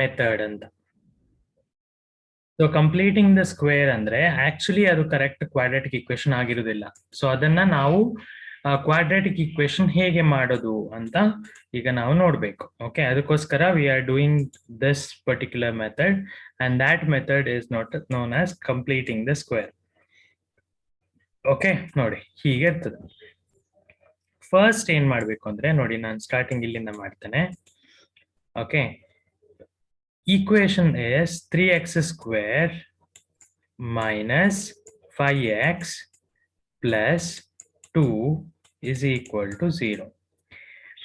Method ಅಂತ. So completing the square ಅಂದ್ರೆ actually ಅದು ಕರೆಕ್ಟ್ ಕ್ವಾಡ್ರಾಟಿಕ್ ಇಕ್ವೇಶನ್ ಆಗಿರುವುದಿಲ್ಲ. ಸೊ ಅದನ್ನ ನಾವು ಕ್ವಾಡ್ರಾಟಿಕ್ ಇಕ್ವೇಶನ್ ಹೇಗೆ ಮಾಡೋದು ಅಂತ ಈಗ ನಾವು ನೋಡ್ಬೇಕು. ಓಕೆ, ಅದಕ್ಕೋಸ್ಕರ we are doing this particular method and that method is not known as completing the square. Okay, ನೋಡಿ ಹೀಗೆ ಇರ್ತದೆ. ಫಸ್ಟ್ ಏನ್ ಮಾಡ್ಬೇಕು ಅಂದ್ರೆ ನೋಡಿ, ನಾನು ಸ್ಟಾರ್ಟಿಂಗ್ ಇಲ್ಲಿಂದ ಮಾಡ್ತೇನೆ. Okay, equation is 3x square minus 5x plus 2 is equal to 0.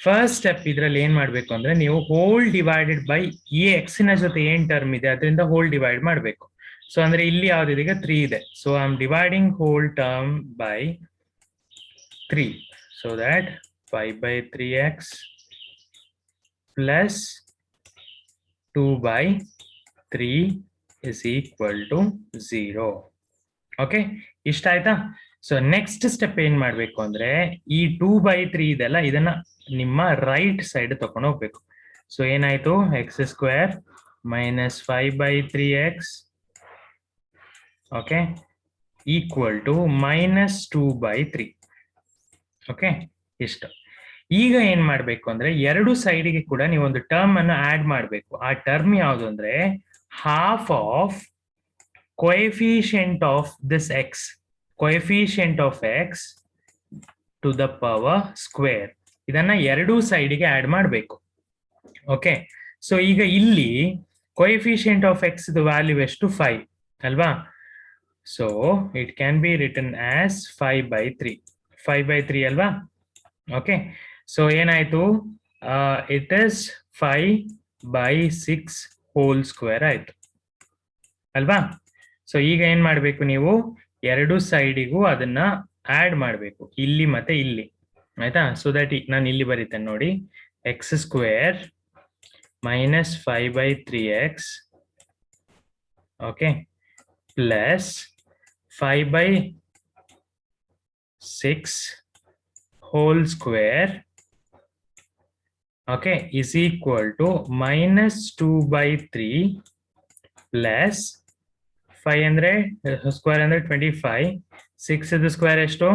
First step ಇದ್ರಲ್ಲಿ ಏನ್ ಮಾಡ್ಬೇಕು ಅಂದ್ರೆ ನೀವು ಹೋಲ್ ಡಿವೈಡೆಡ್ ಬೈ ಈ ಎಕ್ಸ್ ನ ಜೊತೆ ಏನ್ ಟರ್ಮ್ ಇದೆ ಅದರಿಂದ ಹೋಲ್ ಡಿವೈಡ್ ಮಾಡ್ಬೇಕು. ಸೊ ಅಂದ್ರೆ ಇಲ್ಲಿ ಯಾವ್ದಿದೆ, ಈಗ 3 ಇದೆ. So I am dividing whole term by 3 so that 5/3x plus 2 by 3 is equal to 0. Okay, ಇಷ್ಟ ಆಯ್ತಾ? ಸೊ ನೆಕ್ಸ್ಟ್ ಸ್ಟೆಪ್ ಏನ್ ಮಾಡ್ಬೇಕು ಅಂದ್ರೆ ಈ 2/3 ಇದೆಲ್ಲ ಇದನ್ನ ನಿಮ್ಮ ರೈಟ್ ಸೈಡ್ ತಕೊಂಡು ಹೋಗ್ಬೇಕು. ಸೊ ಏನಾಯ್ತು, x square minus 5/3x okay equal to minus 2/3. Okay, ಇಷ್ಟು. ಈಗ ಏನ್ ಮಾಡ್ಬೇಕು ಅಂದ್ರೆ ಎರಡು ಸೈಡ್ಗೆ ಕೂಡ ನೀವು ಒಂದು ಟರ್ಮ್ ಅನ್ನು ಆಡ್ ಮಾಡಬೇಕು. ಆ ಟರ್ಮ್ ಯಾವುದು ಅಂದ್ರೆ half of coefficient of this x, coefficient of x to the power square. ಇದನ್ನ ಎರಡೂ ಸೈಡ್ಗೆ ಆಡ್ ಮಾಡಬೇಕು. ಓಕೆ, ಸೊ ಈಗ ಇಲ್ಲಿ ಕೋಎಫಿಷಿಯಂಟ್ ಆಫ್ ಎಕ್ಸ್ ವ್ಯಾಲ್ಯೂ ಎಷ್ಟು, 5 ಅಲ್ವಾ? So it can be return as 5/3 ಅಲ್ವಾ? ಓಕೆ, ಸೊ ಏನಾಯ್ತು, ಇಟ್ ಇಸ್ 5/6 ಹೋಲ್ ಸ್ಕ್ವೇರ್ ಆಯ್ತು ಅಲ್ವಾ? ಸೊ ಈಗ ಏನ್ ಮಾಡ್ಬೇಕು, ನೀವು ಎರಡು ಸೈಡಿಗೂ ಅದನ್ನ ಆಡ್ ಮಾಡಬೇಕು, ಇಲ್ಲಿ ಮತ್ತೆ ಇಲ್ಲಿ, ಆಯ್ತಾ? ಸೊ ದಟ್ ನಾನು ಇಲ್ಲಿ ಬರೀತೇನೆ ನೋಡಿ, X square minus 5/3x okay plus 5/6 whole square okay is equal to minus 2/3 plus 500 square under 25, 6 is the square ಎಷ್ಟು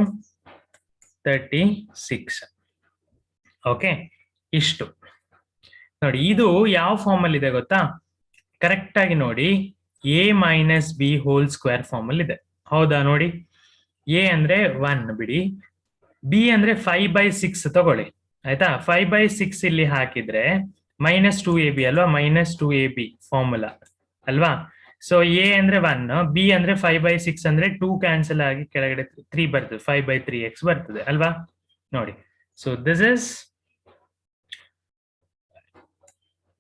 36. ಓಕೆ, ಇಷ್ಟು ನೋಡಿ. ಇದು ಯಾವ ಫಾರ್ಮ್ ಅಲ್ಲಿ ಇದೆ ಗೊತ್ತಾ? ಕರೆಕ್ಟ್ ಆಗಿ ನೋಡಿ, a minus B whole square form ಅಲ್ಲಿ ಇದೆ. ಹೌದಾ? ನೋಡಿ, a ಅಂದ್ರೆ 1 ಬಿಡಿ, ಬಿ ಅಂದ್ರೆ 5/6 ತಗೊಳ್ಳಿ, ಆಯ್ತಾ? 5/6 ಇಲ್ಲಿ ಹಾಕಿದ್ರೆ -2ab ಅಲ್ವಾ? -2ab ಫಾರ್ಮುಲಾ ಅಲ್ವಾ? ಸೊ ಎ ಅಂದ್ರೆ 1, ಬಿ ಅಂದ್ರೆ 5/6 ಅಂದ್ರೆ 2 ಕ್ಯಾನ್ಸಲ್ ಆಗಿ ಕೆಳಗಡೆ 3 ಬರ್ತದೆ, 5/3x ಬರ್ತದೆ ಅಲ್ವಾ? ನೋಡಿ, so this is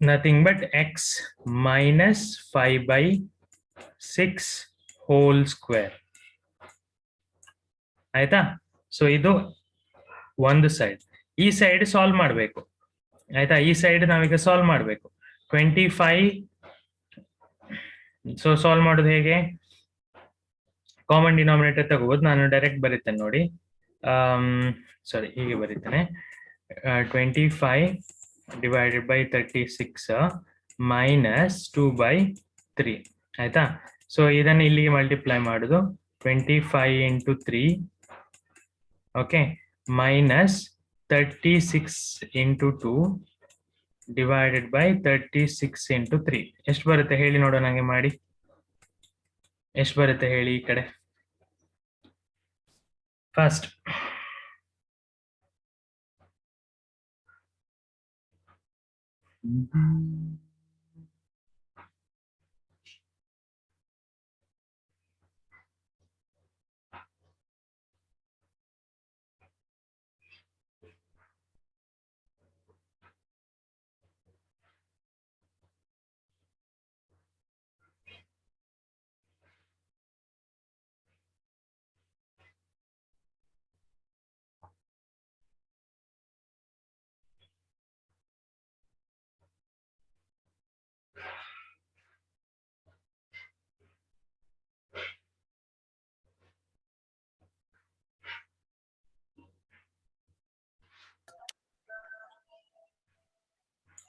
nothing but x minus 5/6 whole square, ಆಯ್ತಾ? ಸೊ ಇದು ಒಂದು ಸೈಡ್. ಈ ಸೈಡ್ ಸಾಲ್ವ್ ಮಾಡಬೇಕು, ಆಯ್ತಾ? ಈ ಸೈಡ್ ನಾವೀಗ ಸಾಲ್ವ್ ಮಾಡಬೇಕು. 25. ಸೊ ಸಾಲ್ವ್ ಮಾಡೋದು ಹೇಗೆ? ಕಾಮನ್ ಡಿನಾಮಿನೇಟರ್ ತಗೋಬಹುದು. ನಾನು ಡೈರೆಕ್ಟ್ ಬರೀತೇನೆ ನೋಡಿ, ಸಾರಿ ಹೀಗೆ ಬರೀತೇನೆ, 25 ಡಿವೈಡೆಡ್ ಬೈ 36 ಮೈನಸ್ 2/3 ಆಯ್ತಾ? ಸೊ ಇದನ್ನು ಇಲ್ಲಿಗೆ ಮಲ್ಟಿಪ್ಲೈ ಮಾಡುದು, 25 into 3 okay minus 36 into 2 divided by 36 into 3 ಎಷ್ಟು ಬರುತ್ತೆ ಹೇಳಿ ನೋಡೋಣ, ನಂಗೆ ಮಾಡಿ. ಎಷ್ಟು ಬರುತ್ತೆ ಹೇಳಿ ಈ ಕಡೆ ಫಸ್ಟ್.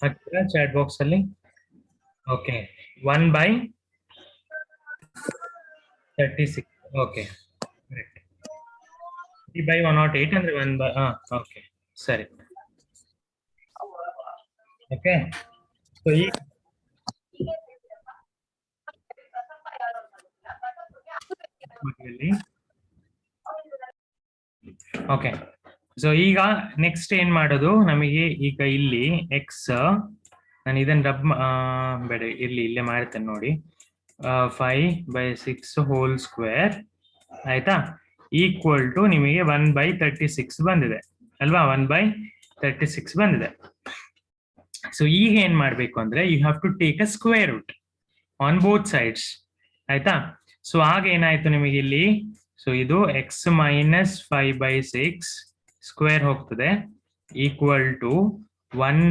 ಹಾಕ್ತೀರಾ ಚಾಟ್ ಬಾಕ್ಸ್ ಅಲ್ಲಿ? ಓಕೆ, 1/36. ಓಕೆ, 3/108 ಅಂದ್ರೆ 1 ಬೈ ಓಕೆ, ಸರಿ. ಓಕೆ, ಸೊ ಈ ಓಕೆ, ಸೊ ಈಗ ನೆಕ್ಸ್ಟ್ ಏನ್ ಮಾಡೋದು ನಮಗೆ, ಈಗ ಇಲ್ಲಿ ಎಕ್ಸ್, ನಾನು ಇದನ್ನ ಬೇಡ, ಇಲ್ಲೇ ಮಾಡ್ತೇನೆ ನೋಡಿ. 5/6 ಹೋಲ್ ಸ್ಕ್ವೇರ್ ಆಯ್ತಾ, ಈಕ್ವಲ್ ಟು ನಿಮಗೆ 1/36 ಬಂದಿದೆ ಅಲ್ವಾ? 1/36 ಬಂದಿದೆ. ಸೊ ಈಗ ಏನ್ ಮಾಡ್ಬೇಕು ಅಂದ್ರೆ, you have to take a square root on both sides ಆಯ್ತಾ. ಸೊ ಆಗ ಏನಾಯ್ತು ನಿಮಗೆ ಇಲ್ಲಿ, ಸೊ ಇದು ಎಕ್ಸ್ ಮೈನಸ್ 5/6 ಸ್ಕ್ವೇರ್ ಹೋಗ್ತದೆ, equal to 1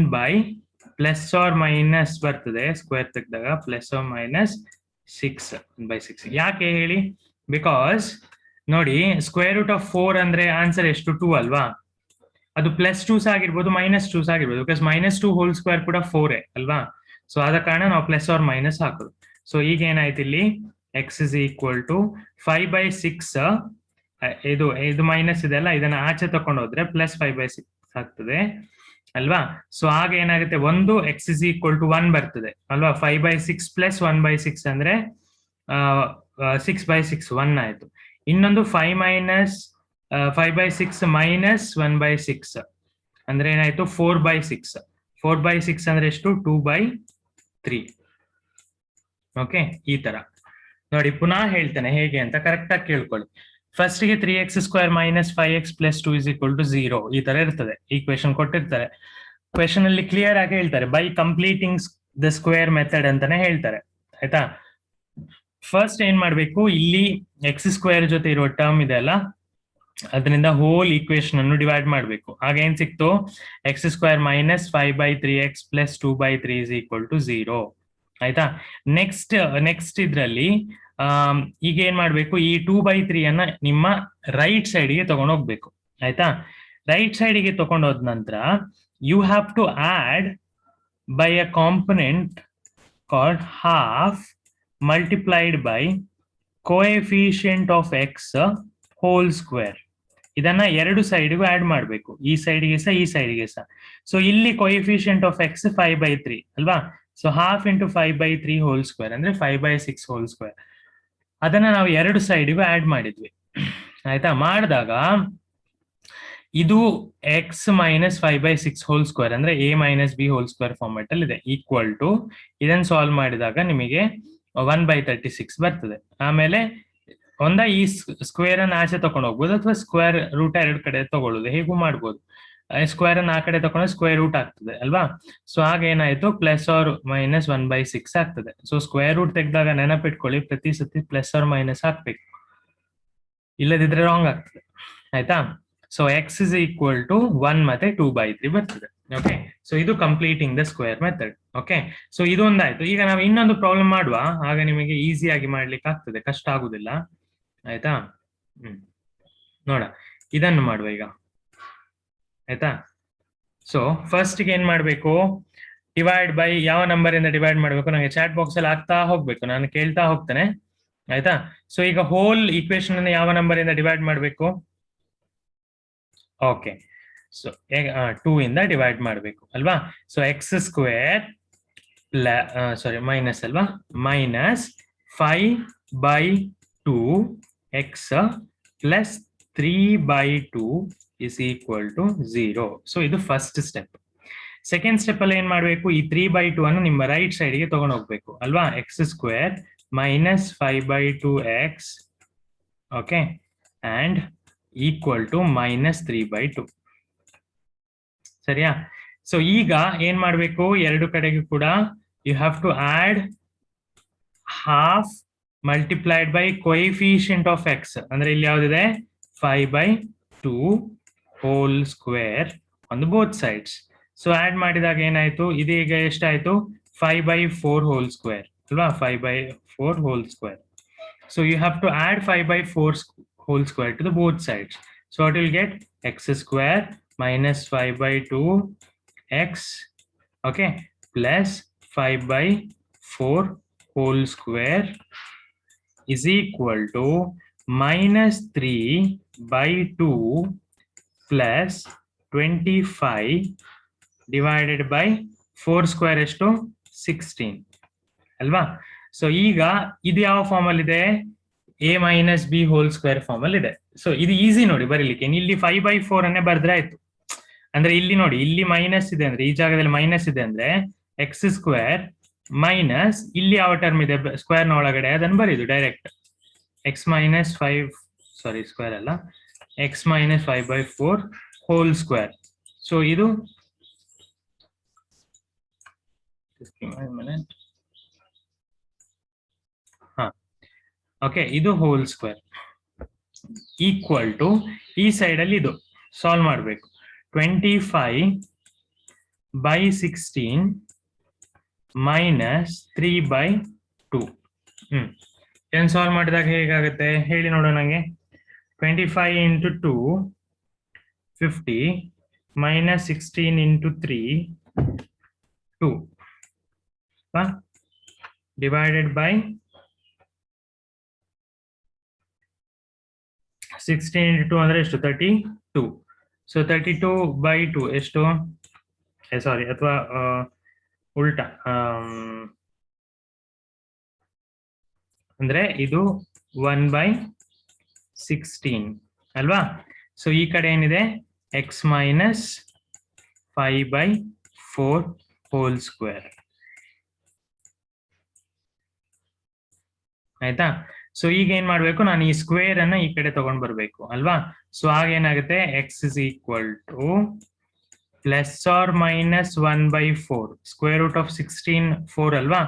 plus or minus ಬರ್ತದೆ, ಸ್ಕ್ವೇರ್ ತೆಗೆದಾಗ ಪ್ಲಸ್ ಆರ್ ಮೈನಸ್ 6/6. ಯಾಕೆ ಹೇಳಿ? ಬಿಕಾಸ್ ನೋಡಿ, ಸ್ಕ್ವೇರ್ ರೂಟ್ ಆಫ್ 4 ಅಂದ್ರೆ ಆನ್ಸರ್ ಎಷ್ಟು? 2 ಅಲ್ವಾ? ಅದು +2 ಸಹ ಆಗಿರ್ಬೋದು, -2 ಸಹ ಆಗಿರ್ಬೋದು, ಬಿಕಾಸ್ -2 ಹೋಲ್ ಸ್ಕ್ವೇರ್ ಕೂಡ 4 ಅಲ್ವಾ? ಸೊ ಆದ ಕಾರಣ ನಾವು ಪ್ಲಸ್ ಆರ್ ಮೈನಸ್ ಹಾಕೋದು. ಸೊ ಈಗ ಏನಾಯ್ತು ಇಲ್ಲಿ, ಎಕ್ಸ್ ಇಸ್ ಈಕ್ವಲ್ ಟು 5/6, ಇದು ಮೈನಸ್ ಇದೆಲ್ಲ, ಇದನ್ನ ಆಚೆ ತಕೊಂಡು ಹೋದ್ರೆ ಪ್ಲಸ್ 5/6 ಆಗ್ತದೆ ಅಲ್ವಾ? ಸೊ ಆಗ ಏನಾಗುತ್ತೆ, ಒಂದು ಎಕ್ಸ್ ಇಸ್ ಈಕ್ವಲ್ ಟು 1 ಬರ್ತದೆ ಅಲ್ವಾ? 5/6 ಪ್ಲಸ್ 1/6 ಅಂದ್ರೆ 6/6 1 ಆಯ್ತು. ಇನ್ನೊಂದು 5/6 ಮೈನಸ್ 1/6 ಅಂದ್ರೆ ಏನಾಯ್ತು, 4/6. 4/6 ಅಂದ್ರೆ ಎಷ್ಟು? 2/3. ಓಕೆ, ಈ ತರ ನೋಡಿ. ಪುನಃ ಹೇಳ್ತೇನೆ ಹೇಗೆ ಅಂತ, ಕರೆಕ್ಟ್ ಆಗಿ ಕೇಳ್ಕೊಳ್ಳಿ. ಫಸ್ಟ್ ಗೆ 3x² minus 5x plus 2 is equal to 0 ಈ ತರ ಇರ್ತದೆ. ಈಕ್ವೇಶನ್ ಕೊಟ್ಟಿರ್ತಾರೆ, ಕ್ವೆಶನ್ ಅಲ್ಲಿ ಕ್ಲಿಯರ್ ಆಗಿ ಹೇಳ್ತಾರೆ, by completing the square method ಅಂತಾನೆ ಹೇಳ್ತಾರೆ ಆಯ್ತಾ. ಫಸ್ಟ್ ಏನ್ ಮಾಡ್ಬೇಕು, ಇಲ್ಲಿ x² ಜೊತೆ ಇರುವ ಟರ್ಮ್ ಇದೆ ಅಲ್ಲ, ಅದರಿಂದ ಹೋಲ್ ಈಕ್ವೇಶನ್ ಅನ್ನು ಡಿವೈಡ್ ಮಾಡಬೇಕು. ಆಗ ಏನ್ ಸಿಕ್ತು, x² minus 5/3x plus 2/3 is equal to 0 ಆಯ್ತಾ. ನೆಕ್ಸ್ಟ್ ಇದ್ರಲ್ಲಿ ಈಗ ಏನ್ ಮಾಡ್ಬೇಕು, ಈ 2/3 ಅನ್ನ ನಿಮ್ಮ ರೈಟ್ ಸೈಡ್ಗೆ ತಗೊಂಡು ಹೋಗ್ಬೇಕು ಆಯ್ತಾ. ರೈಟ್ ಸೈಡ್ಗೆ ತಗೊಂಡೋದ ನಂತರ you have to add by a component called half multiplied by coefficient of X whole square. ಇದನ್ನ ಎರಡು ಸೈಡ್ಗೂ ಆಡ್ ಮಾಡಬೇಕು, ಈ ಸೈಡ್ಗೆ ಸಹ ಈ ಸೈಡ್ಗೆ ಸಹ. ಸೊ ಇಲ್ಲಿ ಕೋಎಫಿಷಿಯಂಟ್ ಆಫ್ ಎಕ್ಸ್ 5/3 ಅಲ್ವಾ? So half into 5/3 whole square ಅಂದ್ರೆ 5/6 ಹೋಲ್ ಸ್ಕ್ವೇರ್. ಅದನ್ನ ನಾವು ಎರಡು ಸೈಡ್ಗೂ ಆಡ್ ಮಾಡಿದ್ವಿ ಆಯ್ತಾ. ಮಾಡಿದಾಗ ಇದು ಎಕ್ಸ್ ಮೈನಸ್ 5/6 ಹೋಲ್ ಸ್ಕ್ವೇರ್ ಅಂದ್ರೆ a minus b whole square format ಅಲ್ಲಿ ಇದೆ, ಈಕ್ವಲ್ ಟು ಇದನ್ನ ಸಾಲ್ವ್ ಮಾಡಿದಾಗ ನಿಮಗೆ 1/36 ಬರ್ತದೆ. ಆಮೇಲೆ ಈ ಸ್ಕ್ವೇರ್ ಅನ್ನ ಆಚೆ ತಗೊಂಡು ಹೋಗ್ಬೋದು, ಅಥವಾ ಸ್ಕ್ವೇರ್ ರೂಟ್ ಎರಡು ಕಡೆ ತಗೊಳ್ಳೋದು, ಹೇಗೂ ಮಾಡ್ಬೋದು. ಸ್ಕ್ವೇರ್ ಅನ್ನ ಆ ಕಡೆ ತಗೊಂಡ್ರೆ ಸ್ಕ್ವೇರ್ ರೂಟ್ ಆಗ್ತದೆ ಅಲ್ವಾ? ಸೊ ಆಗ ಏನಾಯ್ತು, ಪ್ಲಸ್ ಆರ್ ಮೈನಸ್ 1/6 ಆಗ್ತದೆ. ಸೊ ಸ್ಕ್ವೇರ್ ರೂಟ್ ತೆಗೆದಾಗ ನೆನಪಿಟ್ಕೊಳ್ಳಿ, ಪ್ರತಿ ಸತಿ ಪ್ಲಸ್ ಆರ್ ಮೈನಸ್ ಹಾಕ್ಬೇಕು, ಇಲ್ಲದಿದ್ರೆ ರಾಂಗ್ ಆಗ್ತದೆ ಆಯ್ತಾ. So X is equal to 1 ಮತ್ತೆ 2/3 ಬರ್ತದೆ. ಓಕೆ, ಸೊ ಇದು completing the square method. Okay, so ಇದೊಂದಾಯ್ತು. ಈಗ ನಾವು ಇನ್ನೊಂದು ಪ್ರಾಬ್ಲಮ್ ಮಾಡುವ, ಆಗ ನಿಮಗೆ ಈಸಿಯಾಗಿ ಮಾಡ್ಲಿಕ್ಕೆ ಆಗ್ತದೆ, ಕಷ್ಟ ಆಗುದಿಲ್ಲ ಆಯ್ತಾ. ನೋಡ, ಇದನ್ನು ಮಾಡುವ ಈಗ ಆಯ್ತಾ. ಸೊ ಫಸ್ಟ್ ಗೆ ಏನ್ ಮಾಡ್ಬೇಕು, ಡಿವೈಡ್ ಬೈ ಯಾವ ನಂಬರ್ ಇಂದ ಡಿವೈಡ್ ಮಾಡ್ಬೇಕು, ನನಗೆ ಚಾಟ್ ಬಾಕ್ಸ್ ಅಲ್ಲಿ ಆಗ್ತಾ ಹೋಗ್ಬೇಕು, ನಾನು ಕೇಳ್ತಾ ಹೋಗ್ತೇನೆ ಆಯ್ತಾ. ಸೊ ಈಗ ಹೋಲ್ ಈಕ್ವೇಶನ್ ಅನ್ನು ಯಾವ ನಂಬರ್ ಇಂದ ಡಿವೈಡ್ ಮಾಡ್ಬೇಕು? ಓಕೆ, ಸೊ 2 ಇಂದ ಡಿವೈಡ್ ಮಾಡಬೇಕು ಅಲ್ವಾ. ಸೊ x² ಮೈನಸ್ ಅಲ್ವಾ, minus 5/2 x plus 3/2 is equal to 0. So ಇದು ಫಸ್ಟ್ ಸ್ಟೆಪ್. ಸೆಕೆಂಡ್ ಸ್ಟೆಪ್ ಅಲ್ಲಿ ಏನ್ ಮಾಡ್ಬೇಕು, ಈ 3/2 ಅನ್ನು ನಿಮ್ಮ ರೈಟ್ ಸೈಡ್ಗೆ ತಗೊಂಡು ಹೋಗ್ಬೇಕು ಅಲ್ವಾ. x² minus 5/2x okay and equal to minus 3/2 ಸರಿಯಾ. ಸೊ ಈಗ ಏನ್ ಮಾಡ್ಬೇಕು, ಎರಡು ಕಡೆಗೂ ಕೂಡ you have to add half multiplied by coefficient of x, ಅಂದ್ರೆ ಇಲ್ಲಿ ಯಾವ್ದಿದೆ 5/2 whole square on both sides. So add ಮಾಡಿದಾಗ ಏನಾಯ್ತು, ಇದೀಗ ಎಷ್ಟಾಯ್ತು, 5/4 ಹೋಲ್ ಸ್ಕ್ವೇರ್ ಅಲ್ವಾ, 5/4 whole square. So you have to add 5/4 whole square to the both sides. So what will get, x² minus 5/2 x Okay, plus 5/4 whole square is equal to -3/2 plus 25 divided by 4 square ಎಷ್ಟು 16 ಅಲ್ವಾ. So ಈಗ ಇದು ಯಾವ form ಅಲ್ಲಿ ಇದೆ, a minus B whole square form ಅಲ್ಲಿ ಇದೆ. So ಇದು ಈಸಿ ನೋಡಿ ಬರೀಲಿಕ್ಕೆ, ಇಲ್ಲಿ 5/4 ಅನ್ನೇ ಬರ್ದ್ರೆ ಆಯ್ತು. ಅಂದ್ರೆ ಇಲ್ಲಿ ನೋಡಿ, ಇಲ್ಲಿ ಮೈನಸ್ ಇದೆ ಅಂದ್ರೆ ಈ ಜಾಗದಲ್ಲಿ ಮೈನಸ್ ಇದೆ ಅಂದ್ರೆ ಎಕ್ಸ್ ಸ್ಕ್ವೇರ್ ಮೈನಸ್ ಇಲ್ಲಿ ಯಾವ ಟರ್ಮ್ ಇದೆ ಸ್ಕ್ವೇರ್ ನ ಒಳಗಡೆ ಅದನ್ನು ಬರೀದು ಡೈರೆಕ್ಟ್ ಎಕ್ಸ್ ಮೈನಸ್ 5 ಸಾರಿ ಸ್ಕ್ವೇರ್ ಅಲ್ಲ X minus 5/4 whole square. So ಇದು ಓಕೆ, ಇದು ಹೋಲ್ ಸ್ಕ್ವೇರ್ ಈಕ್ವಲ್ ಟು ಈ ಸೈಡ್ ಅಲ್ಲಿ ಇದು ಸಾಲ್ವ್ ಮಾಡಬೇಕು 25/16 ಮೈನಸ್ 3/2. ಏನ್ ಸಾಲ್ವ್ ಮಾಡಿದಾಗ ಹೇಗಾಗುತ್ತೆ ಹೇಳಿ ನೋಡೋಣ. ನಂಗೆ 25 into 2 50 minus 16 into 3 2 divided by 16 into 2 ಅಂದ್ರೆ ಎಷ್ಟು 32. ಸೊ 32/2 ಎಷ್ಟು ಸಾರಿ ಅಥವಾ ಉಲ್ಟಾ ಅಂದ್ರೆ ಇದು 1/16 ಅಲ್ವಾ. ಸೊ ಈ ಕಡೆ ಏನಿದೆ ಎಕ್ಸ್ ಮೈನಸ್ 5/4 ಹೋಲ್ ಸ್ಕ್ವೇರ್ ಆಯ್ತಾ. ಸೊ ಈಗ ಏನ್ ಮಾಡ್ಬೇಕು, ನಾನು ಈ ಸ್ಕ್ವೇರ್ ಅನ್ನ ಈ ಕಡೆ ತಗೊಂಡ್ ಬರ್ಬೇಕು ಅಲ್ವಾ. ಸೊ ಆಗ ಏನಾಗುತ್ತೆ x is equal to plus or minus 1/4 square root of 16 4 ಅಲ್ವಾ,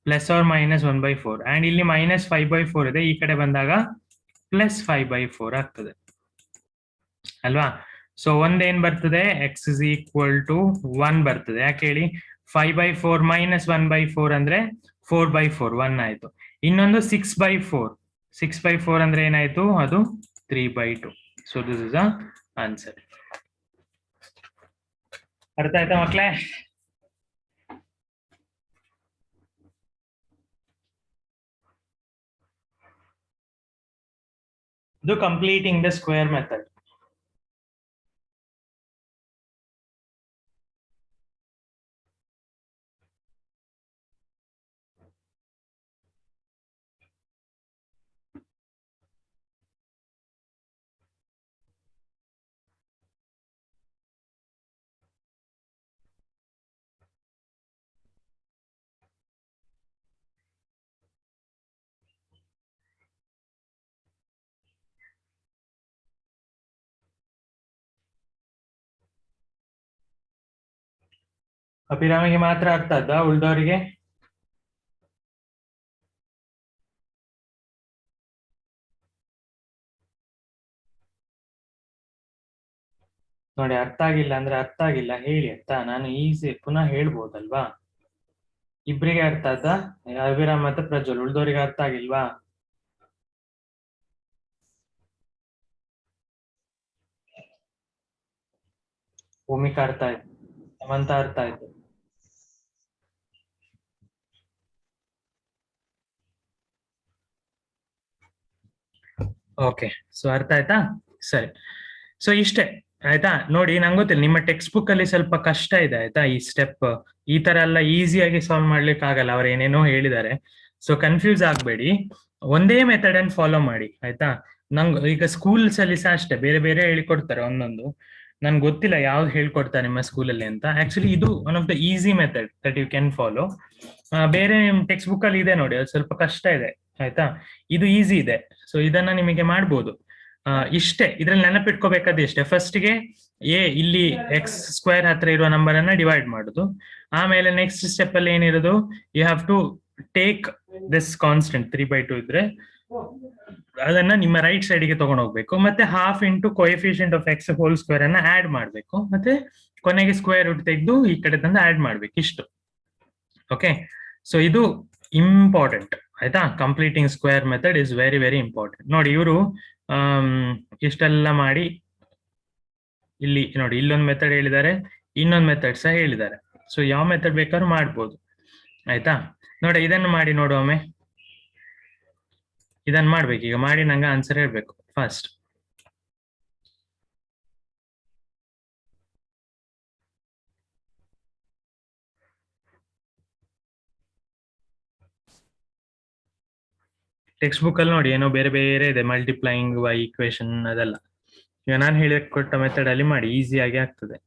ಪ್ಲಸ್ ಆರ್ ಮೈನಸ್ 1/4 ಅಂಡ್ ಇಲ್ಲಿ ಮೈನಸ್ 5/4 ಇದೆ, ಈ ಕಡೆ ಬಂದಾಗ ಪ್ಲಸ್ 5/4 ಆಗ್ತದೆ ಅಲ್ವಾ. ಸೊ ಒಂದೇನ್ ಬರ್ತದೆ ಎಕ್ಸ್ ಇಸ್ ಈಕ್ವಲ್ ಟು 1 ಬರ್ತದೆ. ಯಾಕೆ ಹೇಳಿ 5/4 ಮೈನಸ್ 1/4 ಅಂದ್ರೆ 4/4 1 ಆಯ್ತು. ಇನ್ನೊಂದು 6/4 ಅಂದ್ರೆ ಏನಾಯ್ತು ಅದು 3/2. So this is a answer. ಅರ್ಥ ಆಯ್ತಾ ಮಕ್ಳೇ? ಇದು ಕಂಪ್ಲೀಟಿಂಗ್ ದ ಸ್ಕ್ವೇರ್ ಮೆಥಡ್. ಅಭಿರಾಮಿಗೆ ಮಾತ್ರ ಅರ್ಥ ಆದ, ಉಳ್ದವರಿಗೆ ನೋಡಿ ಅರ್ಥ ಆಗಿಲ್ಲ ಅಂದ್ರೆ ಅರ್ಥ ಆಗಿಲ್ಲ ಹೇಳಿ ಆಯ್ತಾ. ನಾನು ಈಸಿ ಪುನಃ ಹೇಳ್ಬೋದಲ್ವಾ. ಇಬ್ರಿಗೆ ಅರ್ಥ ಆದ, ಅಭಿರಾಮ್ ಮತ್ತೆ ಪ್ರಜ್ವಲ್, ಉಳ್ದವರಿಗೆ ಅರ್ಥ ಆಗಿಲ್ವಾ? ಭೂಮಿಕಾ ಅರ್ಥ ಆಯ್ತು, ಸಮಂತ ಅರ್ಥ ಆಯ್ತು. ಓಕೆ, ಸೊ ಅರ್ಥ ಆಯ್ತಾ? ಸರಿ, ಸೊ ಇಷ್ಟೇ ಆಯ್ತಾ. ನೋಡಿ ನಂಗೆ ಗೊತ್ತಿಲ್ಲ, ನಿಮ್ಮ ಟೆಕ್ಸ್ಟ್ ಬುಕ್ ಅಲ್ಲಿ ಸ್ವಲ್ಪ ಕಷ್ಟ ಇದೆ ಆಯ್ತಾ. ಈ ಸ್ಟೆಪ್ ಈ ತರ ಎಲ್ಲ ಈಸಿಯಾಗಿ ಸಾಲ್ವ್ ಮಾಡ್ಲಿಕ್ಕೆ ಆಗಲ್ಲ, ಅವ್ರು ಏನೇನೋ ಹೇಳಿದ್ದಾರೆ. ಸೊ ಕನ್ಫ್ಯೂಸ್ ಆಗ್ಬೇಡಿ, ಒಂದೇ ಮೆಥಡ್ ಅನ್ನು ಫಾಲೋ ಮಾಡಿ ಆಯ್ತಾ. ನಂಗೆ ಈಗ ಸ್ಕೂಲ್ಸ್ ಅಲ್ಲಿ ಸಹ ಅಷ್ಟೇ ಬೇರೆ ಬೇರೆ ಹೇಳಿಕೊಡ್ತಾರೆ ಒಂದೊಂದು. ನನ್ಗೆ ಗೊತ್ತಿಲ್ಲ ಯಾವ್ದು ಹೇಳ್ಕೊಡ್ತಾರೆ ನಿಮ್ಮ ಸ್ಕೂಲಲ್ಲಿ ಅಂತ. ಆಕ್ಚುಲಿ ಇದು one of the easy method that you can follow. ಬೇರೆ ಟೆಕ್ಸ್ಟ್ ಬುಕ್ ಅಲ್ಲಿ ಇದೆ ನೋಡಿ, ಅದು ಸ್ವಲ್ಪ ಕಷ್ಟ ಇದೆ ಆಯ್ತಾ. ಇದು ಈಸಿ ಇದೆ, ಸೊ ಇದನ್ನ ನಿಮಗೆ ಮಾಡ್ಬೋದು. ಇಷ್ಟೇ, ಇದ್ರಲ್ಲಿ ನೆನಪಿಟ್ಕೋಬೇಕಾದ ಇಷ್ಟೇ. ಫಸ್ಟ್ಗೆ ಇಲ್ಲಿ ಎಕ್ಸ್ ಸ್ಕ್ವೇರ್ ಹತ್ರ ಇರುವ ನಂಬರ್ ಅನ್ನ ಡಿವೈಡ್ ಮಾಡುದು. ಆಮೇಲೆ ನೆಕ್ಸ್ಟ್ ಸ್ಟೆಪ್ ಅಲ್ಲಿ ಏನಿರೋದು, you have to take this constant 3/2 ಇದ್ರೆ ಅದನ್ನ ನಿಮ್ಮ ರೈಟ್ ಸೈಡ್ಗೆ ತಗೊಂಡು ಹೋಗ್ಬೇಕು. ಮತ್ತೆ half into coefficient of X whole square ಅನ್ನ ಆಡ್ ಮಾಡ್ಬೇಕು. ಮತ್ತೆ ಕೊನೆಗೆ ಸ್ಕ್ವೇರ್ ರೂಟ್ ತೆಗೆದು ಈ ಕಡೆ ತಂದು ಆಡ್ ಮಾಡ್ಬೇಕು. ಇಷ್ಟು ಓಕೆ. ಸೊ ಇದು ಇಂಪಾರ್ಟೆಂಟ್ ಆಯ್ತಾ. Completing square method is very very important. ನೋಡಿ ಇವರು ಇಷ್ಟೆಲ್ಲ ಮಾಡಿ ಇಲ್ಲಿ ನೋಡಿ ಇಲ್ಲೊಂದು ಮೆಥಡ್ ಹೇಳಿದ್ದಾರೆ, ಇನ್ನೊಂದು ಮೆಥಡ್ ಸಹ ಹೇಳಿದ್ದಾರೆ. ಸೊ ಯಾವ ಮೆಥಡ್ ಬೇಕಾದ್ರೂ ಮಾಡ್ಬೋದು. ಆಯ್ತಾ, ನೋಡಿ ಇದನ್ನು ಮಾಡಿ ನೋಡು ಒಮ್ಮೆ. ಇದನ್ನ ಮಾಡ್ಬೇಕು ಈಗ, ಮಾಡಿ ನಂಗೆ ಆನ್ಸರ್ ಹೇಳ್ಬೇಕು ಫಸ್ಟ್. ಟೆಕ್ಸ್ಟ್ ಬುಕ್ ಅಲ್ಲಿ ನೋಡಿ ಏನೋ ಬೇರೆ ಬೇರೆ ಇದೆ, ಮಲ್ಟಿಪ್ಲೈಯಿಂಗ್ ಬೈ ಈಕ್ವೇಶನ್ ಅದೆಲ್ಲ. ಈಗ ನಾನು ಹೇಳಿ ಕೊಟ್ಟ ಮೆಥಡ್ ಅಲ್ಲಿ ಮಾಡಿ, ಈಸಿಯಾಗಿ ಆಗ್ತದೆ.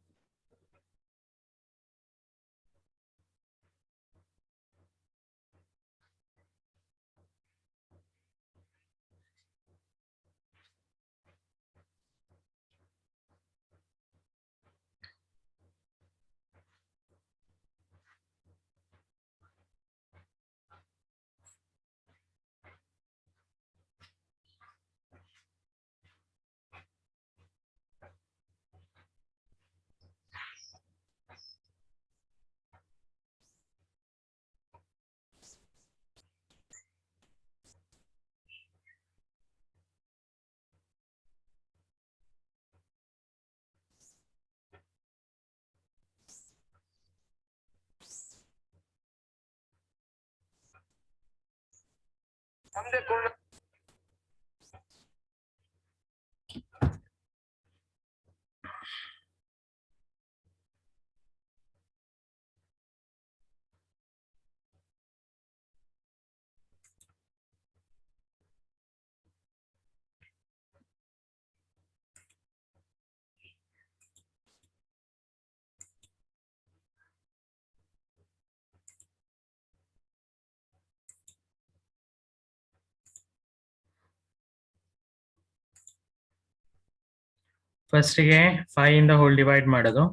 ಫಸ್ಟಿಗೆ 5 ಇಂದ ಹೋಲ್ ಡಿವೈಡ್ ಮಾಡೋದು.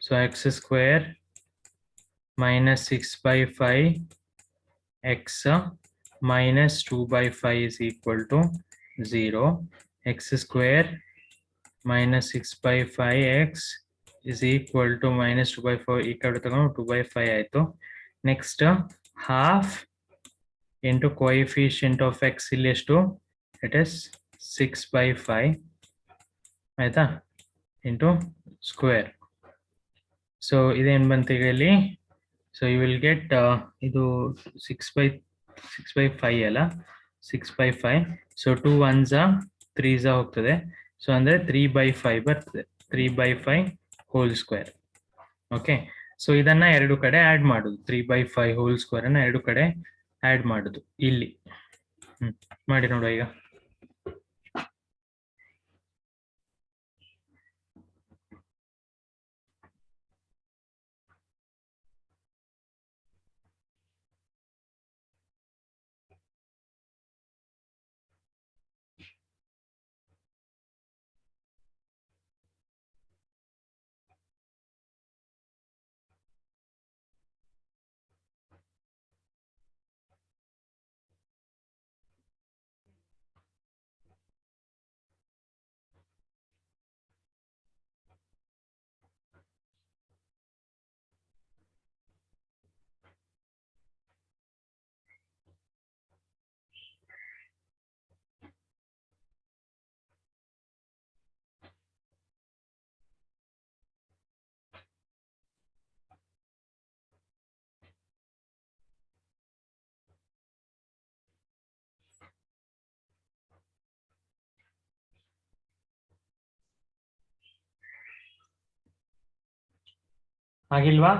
So X square minus 6 by 5 x minus 2 by 5 is equal to 0. X square minus 6 by 5 x is equal to minus 2 by 4 equal to 2 by 5 ಆಯ್ತು. Next half into coefficient of x ಇಲ್ಲಿ ಎಷ್ಟು, it is 6 by 5 ಆಯ್ತಾ, into square. So ಇದೇನು ಬಂತು ಈಗ ಇಲ್ಲಿ, so you will get ಇದು 6 by 5 ಅಲ್ಲ, 6 by 5. ಸೊ 2 1s 3s ಹೋಗ್ತದೆ. ಸೊ ಅಂದ್ರೆ 3 by 5 ಬರ್ತದೆ, 3 by 5 whole square. Okay, so ಇದನ್ನ ಎರಡು ಕಡೆ ಆಡ್ ಮಾಡುದು, 3 by 5 ಹೋಲ್ ಸ್ಕ್ವೇರ್ ಅನ್ನ ಎರಡು ಕಡೆ ಆಡ್ ಮಾಡುದು ಇಲ್ಲಿ. ಮಾಡಿ ನೋಡುವ ಈಗ. ಆಗಿಲ್ವಾ?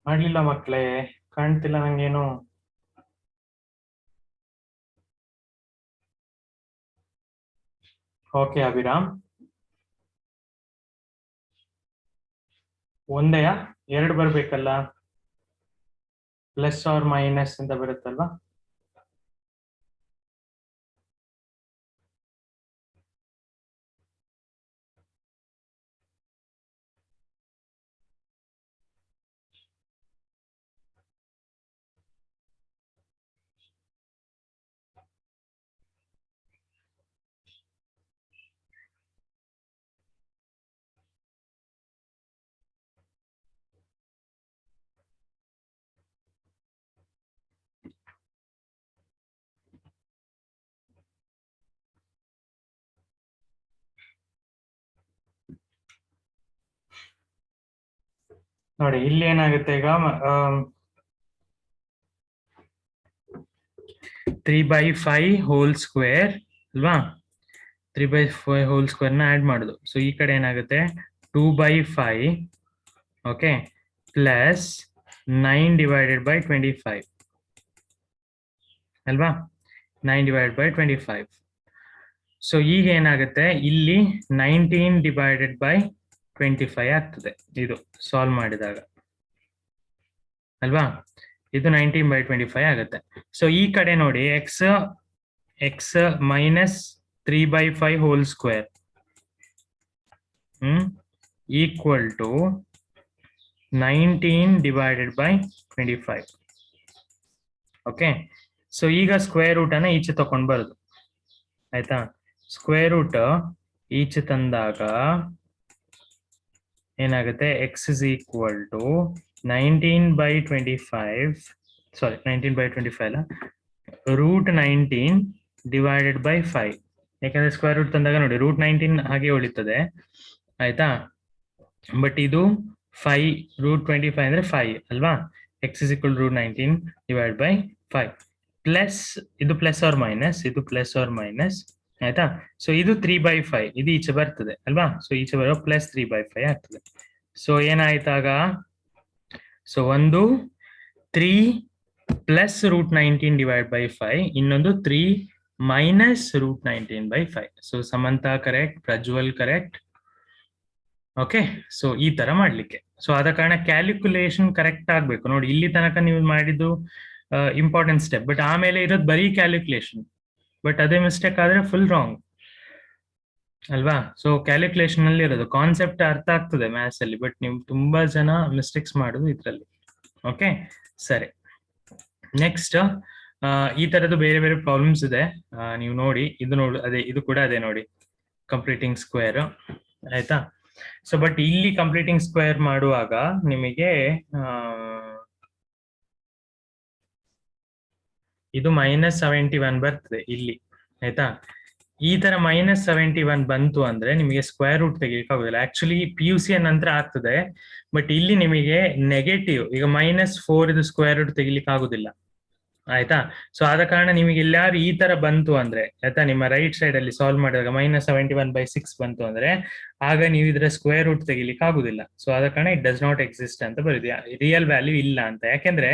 ಮಾಡ್ಲಿಲ್ಲ ಮಕ್ಕಳೇ, ಕಾಣ್ತಿಲ್ಲ ನಂಗೇನು. ಓಕೆ ಅಭಿರಾಮ್, ಒಂದೇಯಾ ಎರಡು ಬರ್ಬೇಕಲ್ಲ? ಪ್ಲಸ್ ಆರ್ ಮೈನಸ್ ಅಂತ ಬರುತ್ತಲ್ವಾ? ನೋಡಿ ಇಲ್ಲಿ ಏನಾಗುತ್ತೆ ಈಗ 3/5 ಹೋಲ್ ಸ್ಕ್ವೇರ್ ಅಲ್ವಾ? 3/5 ಹೋಲ್ ಸ್ಕ್ವೇರ್ ನ ಆಡ್ ಮಾಡುದು. ಸೊ ಈ ಕಡೆ ಏನಾಗುತ್ತೆ 2/5 ಓಕೆ ಪ್ಲಸ್ 9/25 ಅಲ್ವಾ? 9/25. ಸೊ ಈಗ ಏನಾಗುತ್ತೆ ಇಲ್ಲಿ 19/25 ಆಗ್ತದೆ ಇದು ಸಾಲ್ವ್ ಮಾಡಿದಾಗ ಅಲ್ವಾ? ಇದು 19/25 ಆಗುತ್ತೆ. ಸೊ ಈ ಕಡೆ ನೋಡಿ x minus 3/5 whole square equal to 19/25. Okay, so ಈಗ ಸ್ಕ್ವೇರ್ ರೂಟ್ ಅನ್ನ ಈಚೆ ತಕೊಂಡ್ ಬರುದು ಆಯ್ತಾ? ಸ್ಕ್ವೇರ್ ರೂಟ್ ಈಚೆ ತಂದಾಗ ಏನಾಗುತ್ತೆ ಎಕ್ಸ್ ಇಸ್ ಈಕ್ವಲ್ ಟು 19/25 ಸಾರಿ 19/25 ಅಲ್ಲ √19/5. ಯಾಕಂದ್ರೆ ಸ್ಕ್ವೇರ್ ರೂಟ್ ತಂದಾಗ ನೋಡಿ √19 ಹಾಗೆ ಉಳಿತದೆ ಆಯ್ತಾ? ಬಟ್ ಇದು 5 √25 ಅಂದ್ರೆ 5 ಅಲ್ವಾ? ಎಕ್ಸ್ ಇಸ್ ಈಕ್ವಲ್ √19/5 ಪ್ಲಸ್ ಇದು ಪ್ಲಸ್ ಆರ್ ಮೈನಸ್ ಇದು ಪ್ಲಸ್ ಆರ್ ಮೈನಸ್ ಆಯ್ತಾ? ಸೊ ಇದು 3/5 ಇದು ಈಚೆ ಬರ್ತದೆ ಅಲ್ವಾ? ಸೊ ಈಚೆ ಬರೋ ಪ್ಲಸ್ 3/5 ಆಗ್ತದೆ. ಸೊ ಏನಾಯ್ತಾಗ ಸೊ ಒಂದು 3 ಪ್ಲಸ್ √19/5 ಇನ್ನೊಂದು 3 minus √19/5. So Samantha correct, Prajwal correct. Okay, so ಈ ತರ ಮಾಡ್ಲಿಕ್ಕೆ. ಸೊ ಆದ ಕಾರಣ ಕ್ಯಾಲ್ಕುಲೇಷನ್ ಕರೆಕ್ಟ್ ಆಗ್ಬೇಕು. ನೋಡಿ ಇಲ್ಲಿ ತನಕ ನೀವು ಮಾಡಿದ್ದು ಇಂಪಾರ್ಟೆಂಟ್ ಸ್ಟೆಪ್, ಬಟ್ ಆಮೇಲೆ ಇರೋದು ಬರೀ ಕ್ಯಾಲ್ಕುಲೇಷನ್. ಬಟ್ ಅದೇ ಮಿಸ್ಟೇಕ್ ಆದ್ರೆ ಫುಲ್ ರಾಂಗ್ ಅಲ್ವಾ? ಸೊ ಕ್ಯಾಲ್ಕುಲೇಷನ್ ಅಲ್ಲಿ ಇರೋದು ಕಾನ್ಸೆಪ್ಟ್ ಅರ್ಥ ಆಗ್ತದೆ ಮ್ಯಾಥ್ಸ್ ಅಲ್ಲಿ, ಬಟ್ ನೀವು ತುಂಬಾ ಜನ ಮಿಸ್ಟೇಕ್ಸ್ ಮಾಡೋದು ಇದ್ರಲ್ಲಿ. ಓಕೆ ಸರಿ, ನೆಕ್ಸ್ಟ್ ಈ ತರದ್ದು ಬೇರೆ ಬೇರೆ ಪ್ರಾಬ್ಲಮ್ಸ್ ಇದೆ. ನೀವು ನೋಡಿ ಇದು ನೋಡಿ ಅದೇ ಇದು ಕೂಡ ಅದೇ ನೋಡಿ ಕಂಪ್ಲೀಟಿಂಗ್ ಸ್ಕ್ವೇರ್ ಆಯ್ತಾ? ಸೊ ಬಟ್ ಇಲ್ಲಿ ಕಂಪ್ಲೀಟಿಂಗ್ ಸ್ಕ್ವೇರ್ ಮಾಡುವಾಗ ನಿಮಗೆ ಇದು -71 ಬರ್ತದೆ ಇಲ್ಲಿ ಆಯ್ತಾ? ಈ ತರ -71 ಬಂತು ಅಂದ್ರೆ ನಿಮಗೆ ಸ್ಕ್ವೇರ್ ರೂಟ್ ತೆಗಿಲಿಕ್ಕೆ ಆಗುದಿಲ್ಲ. ಆಕ್ಚುಲಿ PUC ನಂತರ ಆಗ್ತದೆ, ಬಟ್ ಇಲ್ಲಿ ನಿಮಗೆ ನೆಗೆಟಿವ್ ಈಗ -4 ಇದು ಸ್ಕ್ವೇರ್ ರೂಟ್ ತೆಗಿಲಿಕ್ಕೆ ಆಗುದಿಲ್ಲ ಆಯ್ತಾ? ಸೊ ಆದ ಕಾರಣ ನಿಮಗೆ ಎಲ್ಲಾರು ಈ ತರ ಬಂತು ಅಂದ್ರೆ ಆಯ್ತಾ, ನಿಮ್ಮ ರೈಟ್ ಸೈಡ್ ಅಲ್ಲಿ ಸಾಲ್ವ್ ಮಾಡಿದಾಗ -71/6 ಬಂತು ಅಂದ್ರೆ ಆಗ ನೀವು ಇದರ ಸ್ಕ್ವೇರ್ ರೂಟ್ ತೆಗಿಲಿಕ್ಕೆ ಆಗುದಿಲ್ಲ. ಸೊ ಆದ ಕಾರಣ ಇಟ್ ಡಸ್ ನಾಟ್ ಎಕ್ಸಿಸ್ಟ್ ಅಂತ ಬರುದು, ರಿಯಲ್ ವ್ಯಾಲ್ಯೂ ಇಲ್ಲ ಅಂತ. ಯಾಕೆಂದ್ರೆ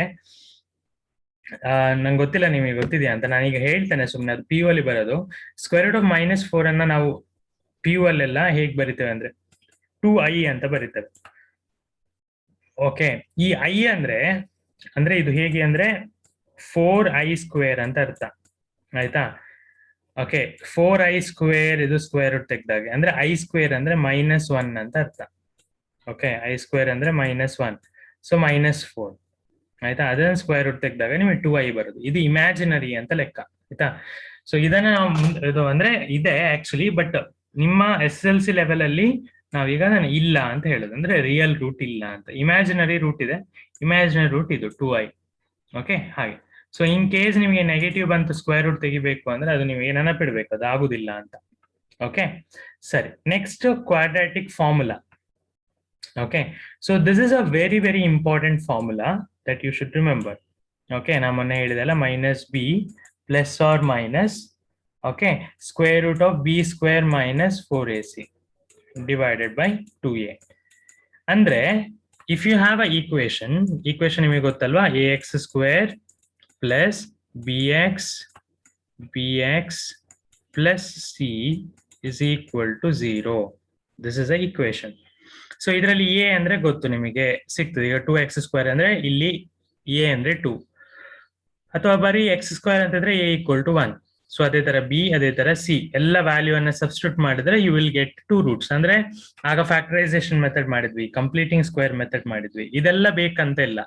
ನಂಗೆ ಗೊತ್ತಿಲ್ಲ ನಿಮಗೆ ಗೊತ್ತಿದೆಯಾ ಅಂತ, ನಾನೀಗ ಹೇಳ್ತೇನೆ ಸುಮ್ಮನೆ. ಅದು PU ಅಲ್ಲಿ ಬರೋದು ಸ್ಕ್ವೇರ್ ರೂಟ್ ಆಫ್ -4 ಅನ್ನ ನಾವು PU ಅಲ್ಲೆಲ್ಲ ಹೇಗ್ ಬರಿತೇವೆ ಅಂದ್ರೆ 2i ಅಂತ ಬರಿತೇವೆ. ಓಕೆ, ಈ i ಅಂದ್ರೆ ಇದು ಹೇಗೆ ಅಂದ್ರೆ 4i² ಅಂತ ಅರ್ಥ ಆಯ್ತಾ? ಓಕೆ, 4i² ಇದು ಸ್ಕ್ವೇರ್ ರೂಟ್ ತೆಗ್ದಾಗೆ ಅಂದ್ರೆ i² ಅಂದ್ರೆ -1 ಅಂತ ಅರ್ಥ. ಓಕೆ, i² ಅಂದ್ರೆ -1, ಸೊ -4 ಆಯ್ತಾ? ಅದನ್ನ ಸ್ಕ್ವೇರ್ ರೂಟ್ ತೆಗ್ದಾಗ ನಿಮಗೆ 2i ಬರುದು. ಇದು ಇಮ್ಯಾಜಿನರಿ ಅಂತ ಲೆಕ್ಕ ಆಯ್ತಾ? ಸೊ ಇದನ್ನ ನಾವು ಇದು ಅಂದ್ರೆ ಇದೆ ಆಕ್ಚುಲಿ, ಬಟ್ ನಿಮ್ಮ SSLC ಲೆವೆಲ್ ಅಲ್ಲಿ ನಾವೀಗ ಇಲ್ಲ ಅಂತ ಹೇಳುದು, ಅಂದ್ರೆ ರಿಯಲ್ ರೂಟ್ ಇಲ್ಲ ಅಂತ. ಇಮ್ಯಾಜಿನರಿ ರೂಟ್ ಇದೆ, ಇಮ್ಯಾಜಿನರಿ ರೂಟ್ ಇದು 2i. ಓಕೆ ಹಾಗೆ. ಸೊ ಇನ್ ಕೇಸ್ ನಿಮಗೆ ನೆಗೆಟಿವ್ ಬಂತು ಸ್ಕ್ವೇರ್ ರೂಟ್ ತೆಗಿಬೇಕು ಅಂದ್ರೆ ಅದು ನಿಮಗೆ ನೆನಪಿಡ್ಬೇಕು, ಅದು ಆಗುದಿಲ್ಲ ಅಂತ. ಓಕೆ ಸರಿ, next quadratic formula. Okay, so this is a very very important formula that you should remember. Okay, ನಾ ಮೊನ್ನೆ ಹೇಳಿದೆಲ್ಲ -b plus or minus okay square root of b square minus 4ac divided by 2a. ಅಂದ್ರೆ if you have a equation ನಿಮಗೆ ಗೊತ್ತಲ್ವಾ, ax² plus bx plus c is equal to 0. This is a equation. So ಇದರಲ್ಲಿ a ಅಂದ್ರೆ ಗೊತ್ತು ನಿಮಗೆ ಸಿಗ್ತದೆ. ಈಗ 2x² ಅಂದ್ರೆ ಇಲ್ಲಿ ಎ ಅಂದ್ರೆ 2, ಅಥವಾ ಬರೀ ಎಕ್ಸ್ ಸ್ಕ್ವೇರ್ ಅಂತಂದ್ರೆ ಎ ಈಕ್ವಲ್ ಟು 1. ಸೊ ಅದೇ ತರ ಬಿ, ಅದೇ ತರ ಸಿ, ಎಲ್ಲ ವ್ಯಾಲ್ಯೂ ಅನ್ನ ಸಬ್ಸ್ಟಿಟ್ಯೂಟ್ ಮಾಡಿದ್ರೆ ಯು ವಿಲ್ ಗೆಟ್ 2 ರೂಟ್ಸ್. ಅಂದ್ರೆ ಆಗ ಫ್ಯಾಕ್ಟರೈಸೇಷನ್ ಮೆಥಡ್ ಮಾಡಿದ್ವಿ, ಕಂಪ್ಲೀಟಿಂಗ್ ಸ್ಕ್ವೇರ್ ಮೆಥಡ್ ಮಾಡಿದ್ವಿ, ಇದೆಲ್ಲ ಬೇಕಂತ ಇಲ್ಲ,